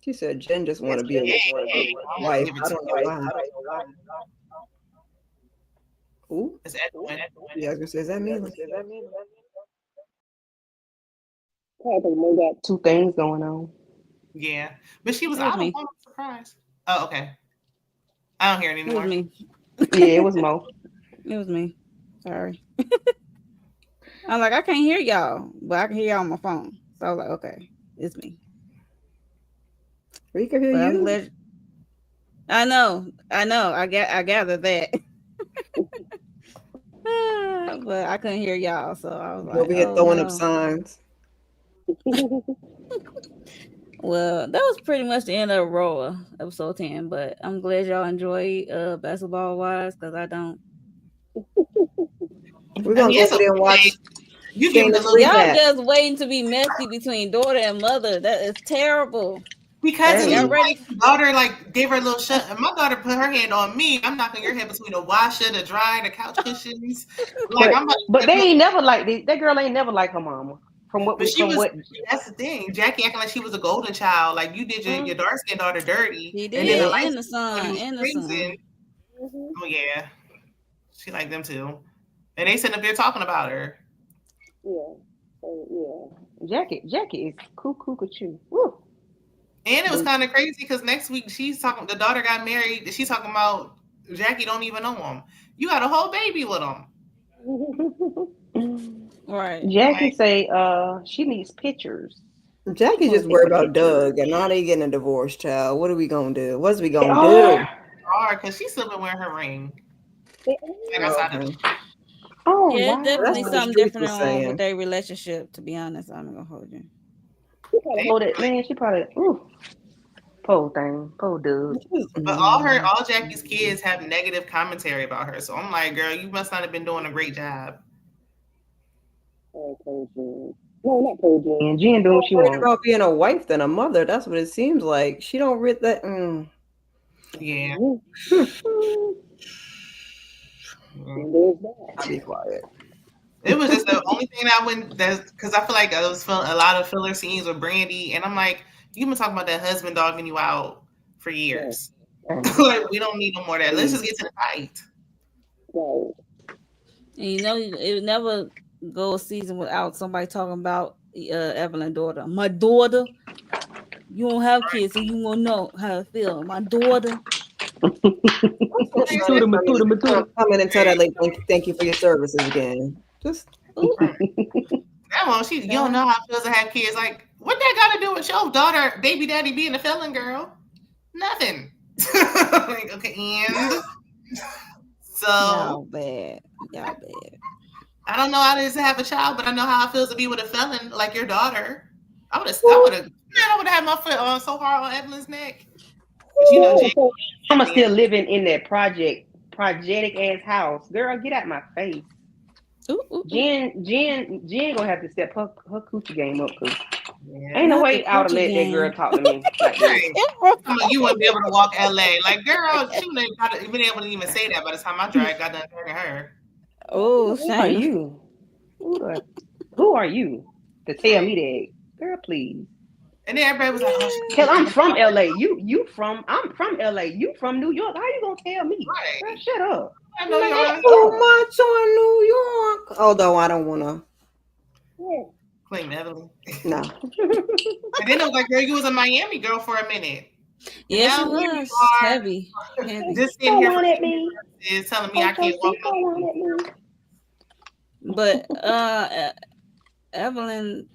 She said Jen just want to be a wife. I don't know why. Ooh. Yeah, I was gonna say, is that me? We got 2 things going on. Yeah, but she was. I was surprised. Oh, okay. I don't hear it anymore. It was me. Yeah, it was Mo. It was me. Sorry. I'm like, I can't hear y'all, but I can hear y'all on my phone. So I was like, okay, it's me. We can hear you. I know. I gathered that. But I couldn't hear y'all, so I was like, over here throwing up signs. Well, that was pretty much the end of RHOA episode 10. But I'm glad y'all enjoy Basketball Wives because I don't. We're gonna go it's over there and watch you give it a Shayna's little Y'all recap. just waiting to be messy between daughter and mother. That is terrible. because it Y'all was ready? like daughter like gave her a little shut. And my daughter put her hand on me. I'm knocking your head between the washer, the dryer, the couch cushions. Like But they ain't never like that girl ain't never like her mama. But that's the thing. Jackie acting like she was a golden child. Like you did your dark skinned daughter dirty. He And then the did, light and the son, and the son. Oh yeah. She liked them too. And they sitting up there talking about her. Jackie is cuckoo. Woo. And it was kind of crazy because next week the daughter got married. She's talking about Jackie don't even know him. You got a whole baby with him. Right. Jackie say she needs pictures. Jackie just worried about Doug, and now they getting a divorce, child. What are we gonna do? What's we gonna do? Hard because she's still been wearing her ring. Like outside of Oh, yeah, it's definitely something different on with their relationship. To be honest, I'm gonna hold you. She probably poor thing, poor dude. But all Jackie's kids have negative commentary about her. So I'm like, girl, you must not have been doing a great job. No, not poor Jen. Jen doing what she wants. About being a wife than a mother. That's what it seems like. She don't read that. Yeah. I'll be quiet. It was just the only thing I wouldn't. Because I feel like I was feeling a lot of filler scenes with Brandy, and I'm like, you've been talking about that husband dogging you out for years. Like we don't need no more of that. Let's just get to the fight. And you know, it would never go a season without somebody talking about Evelyn's daughter. My daughter, you don't have kids, so you won't know how it feels. My daughter. Come in and tell that lady, thank you for your services again. Just that one, you don't know how it feels to have kids. Like, what that got to do with your daughter, baby daddy being a felon, girl? Nothing. Like, okay, and so y'all bad. I don't know how it is to have a child, but I know how it feels to be with a felon like your daughter. I would have had my foot on so hard on Evelyn's neck. But you know, I'm still living in that project ass house. Girl, get out my face. Jen gonna have to step her coochie game up, cause ain't no way I would let that girl talk to me like that. You wouldn't be able to walk LA. Like, girl, she wouldn't have been able to even say that by the time I got done talking to her. Oh, who are you? Who are you to tell me that? Girl, please. And then everybody was like, "Cause I'm from LA. I'm from LA. You from New York. How you gonna tell me? Right. Girl, shut up. I know you're so much on New York. Although I don't wanna claim Evelyn. No. And then it was like, girl, you was a Miami girl for a minute. Yeah, she was heavy. Just sitting here at me is telling me I can't walk on. But Evelyn,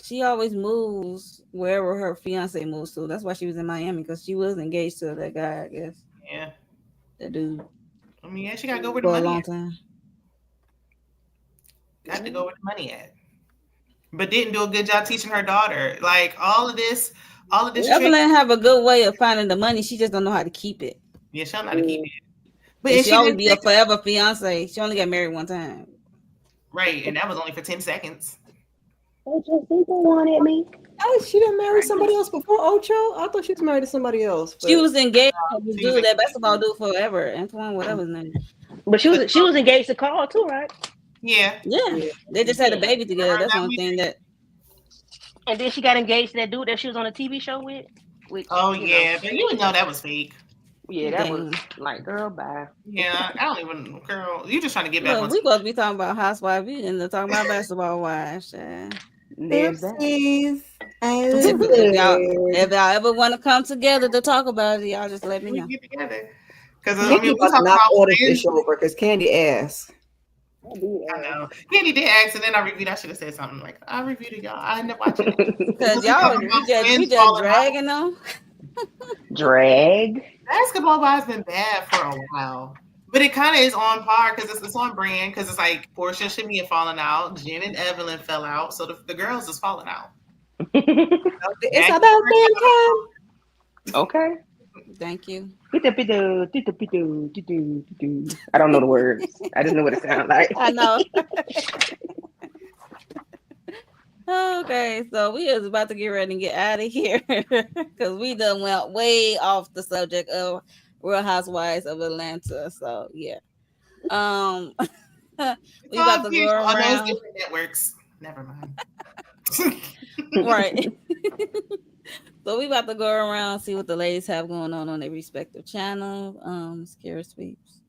she always moves wherever her fiance moves to. That's why she was in Miami, because she was engaged to that guy, I guess. Yeah. That dude. I mean, yeah, she got to go where the money for a long at. time. Got to go where the money at. But didn't do a good job teaching her daughter. Like, all of this. Evelyn have a good way of finding the money. She just don't know how to keep it. Yeah, she don't know how to keep it. But she always be a forever fiance. She only got married one time. Right, and that was only for 10 seconds. Ocho Cinco wanted me. Oh, she didn't marry somebody else before Ocho? I thought she was married to somebody else. But... She was engaged to this dude, that basketball dude forever. Antoine, whatever his name. But she was engaged to Carl too, right? Yeah. They just had a baby together. That's one thing that. And then she got engaged to that dude that she was on a TV show with. Which, but you would know that was fake. Yeah, that was like, girl, bye. Yeah, I don't even, girl. You just trying to get back. Look, we supposed to be talking about Housewives. We end up talking about basketball wives. If y'all ever want to come together to talk about it, y'all just let me know. Get together. Because we not order this over because Candy asked. I know. Candy did ask, and then I reviewed. I should have said something like, I reviewed it, y'all. I ended up watching it. Because y'all, we just dragging them. Drag. Basketball Wives been bad for a while. But it kind of is on par because it's on brand, because it's like Portia and Shamia falling out. Jen and Evelyn fell out. So the girls is falling out. It's about damn time. Okay. Thank you. I don't know the words. I just know what it sounds like. I know. Okay, so we is about to get ready and get out of here because we done went way off the subject of Real Housewives of Atlanta. So yeah, we about to go on those around. different networks. Never mind. Right. So we about to go around see what the ladies have going on their respective channel. Scary Sweeps.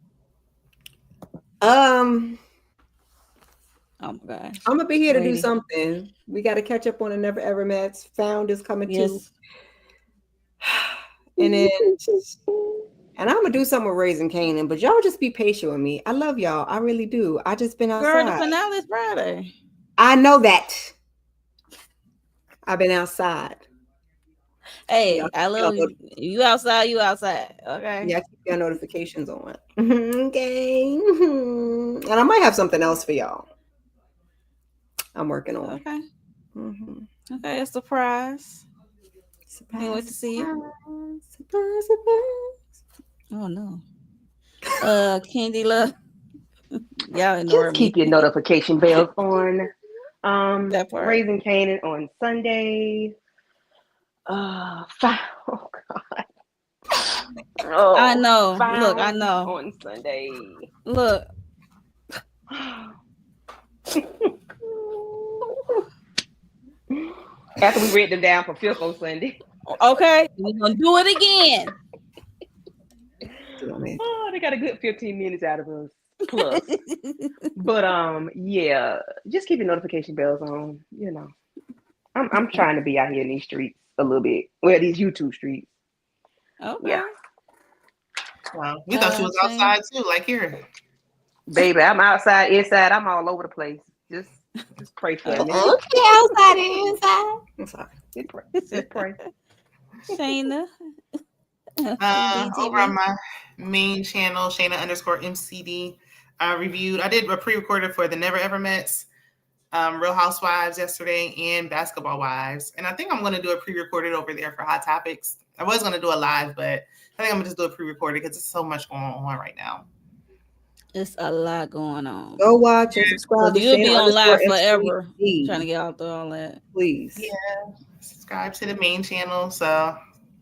Oh my gosh. I'm gonna be here to do something. We got to catch up on the Never Ever Mets. Found is coming too. And then and I'm gonna do something with Raising Canaan, but y'all just be patient with me. I love y'all. I really do. I just been outside. Girl, the finale is Friday. I know that. I've been outside. Hey, I love you. You outside, you outside. Okay. Yeah, keep your notifications on. Okay. And I might have something else for y'all. I'm working on. Okay. Okay, a surprise. Can't wait to see you. Surprise. Oh no. Candy Love. Y'all ignore Just keep your notification bells on. That part. Raising Canaan on Sunday. Oh God. Oh, I know. Look, I know. On Sunday. Look. After we read them down for fifth on Sunday. Okay, we're gonna do it again. Oh, they got a good 15 minutes out of us. Plus. But yeah, just keep your notification bells on. You know. I'm trying to be out here in these streets a little bit. Well, these YouTube streets. Okay. Yeah. Wow. We thought she was outside too, like here. Baby, I'm outside, inside, I'm all over the place. Just pray for me. Okay, outside and inside. I'm sorry. Just pray. Shayna. Over on my main channel, Shayna_MCD, I did a pre-recorded for the Never Ever Mets, Real Housewives yesterday, and Basketball Wives. And I think I'm going to do a pre-recorded over there for Hot Topics. I was going to do a live, but I think I'm going to just do a pre-recorded because there's so much going on right now. It's a lot going on. Go watch and subscribe. You'll be on live forever. Trying to get out there all that. Please. Yeah. Subscribe to the main channel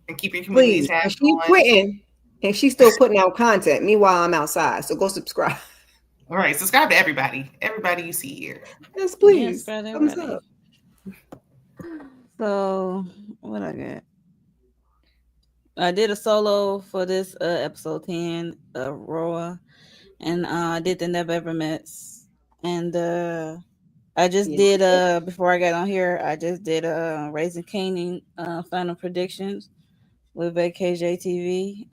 and keep your community tab going. She's quitting and she's still putting out content. Meanwhile, I'm outside. So go subscribe. All right. Subscribe to everybody. Everybody you see here. Yes, please. Thumbs up. So what I got? I did a solo for this episode 10 of RHOA. And I did the Never Ever Mets. And I just did before I got on here, I just did Raising Canaan final predictions with VKJ TV.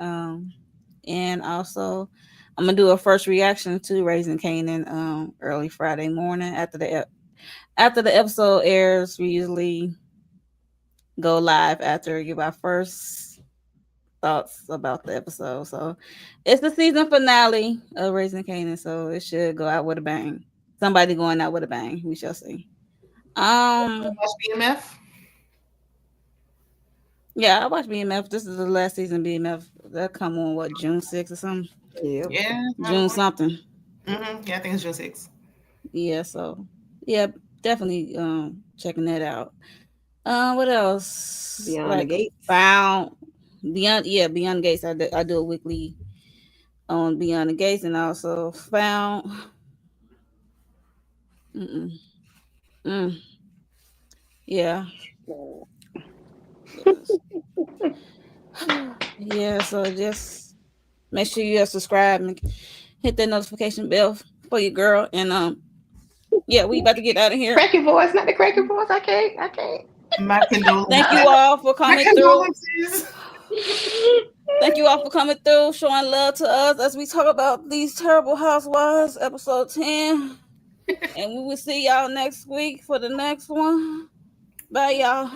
And also I'm gonna do a first reaction to Raising Canaan early Friday morning after the episode airs. We usually go live after give our first thoughts about the episode. So it's the season finale of Raising Canaan, so it should go out with a bang. Somebody going out with a bang. We shall see. Watch BMF. Yeah, I watched BMF. This is the last season BMF. That come on June 6th or something? Yeah. June something. Yeah, I think it's June 6th. Yeah, so yeah, definitely checking that out. What else? Beyond the Gates. Beyond the Gates. I do a weekly on Beyond the Gates, and also found. Yeah. Yeah. So just make sure you subscribe and hit that notification bell for your girl, and yeah, we about to get out of here. Crack your voice, not the crack your voice. I can't. My condolences. Thank you all for coming through. Thank you all for coming through, showing love to us as we talk about these terrible housewives, episode 10. And we will see y'all next week for the next one. Bye, y'all.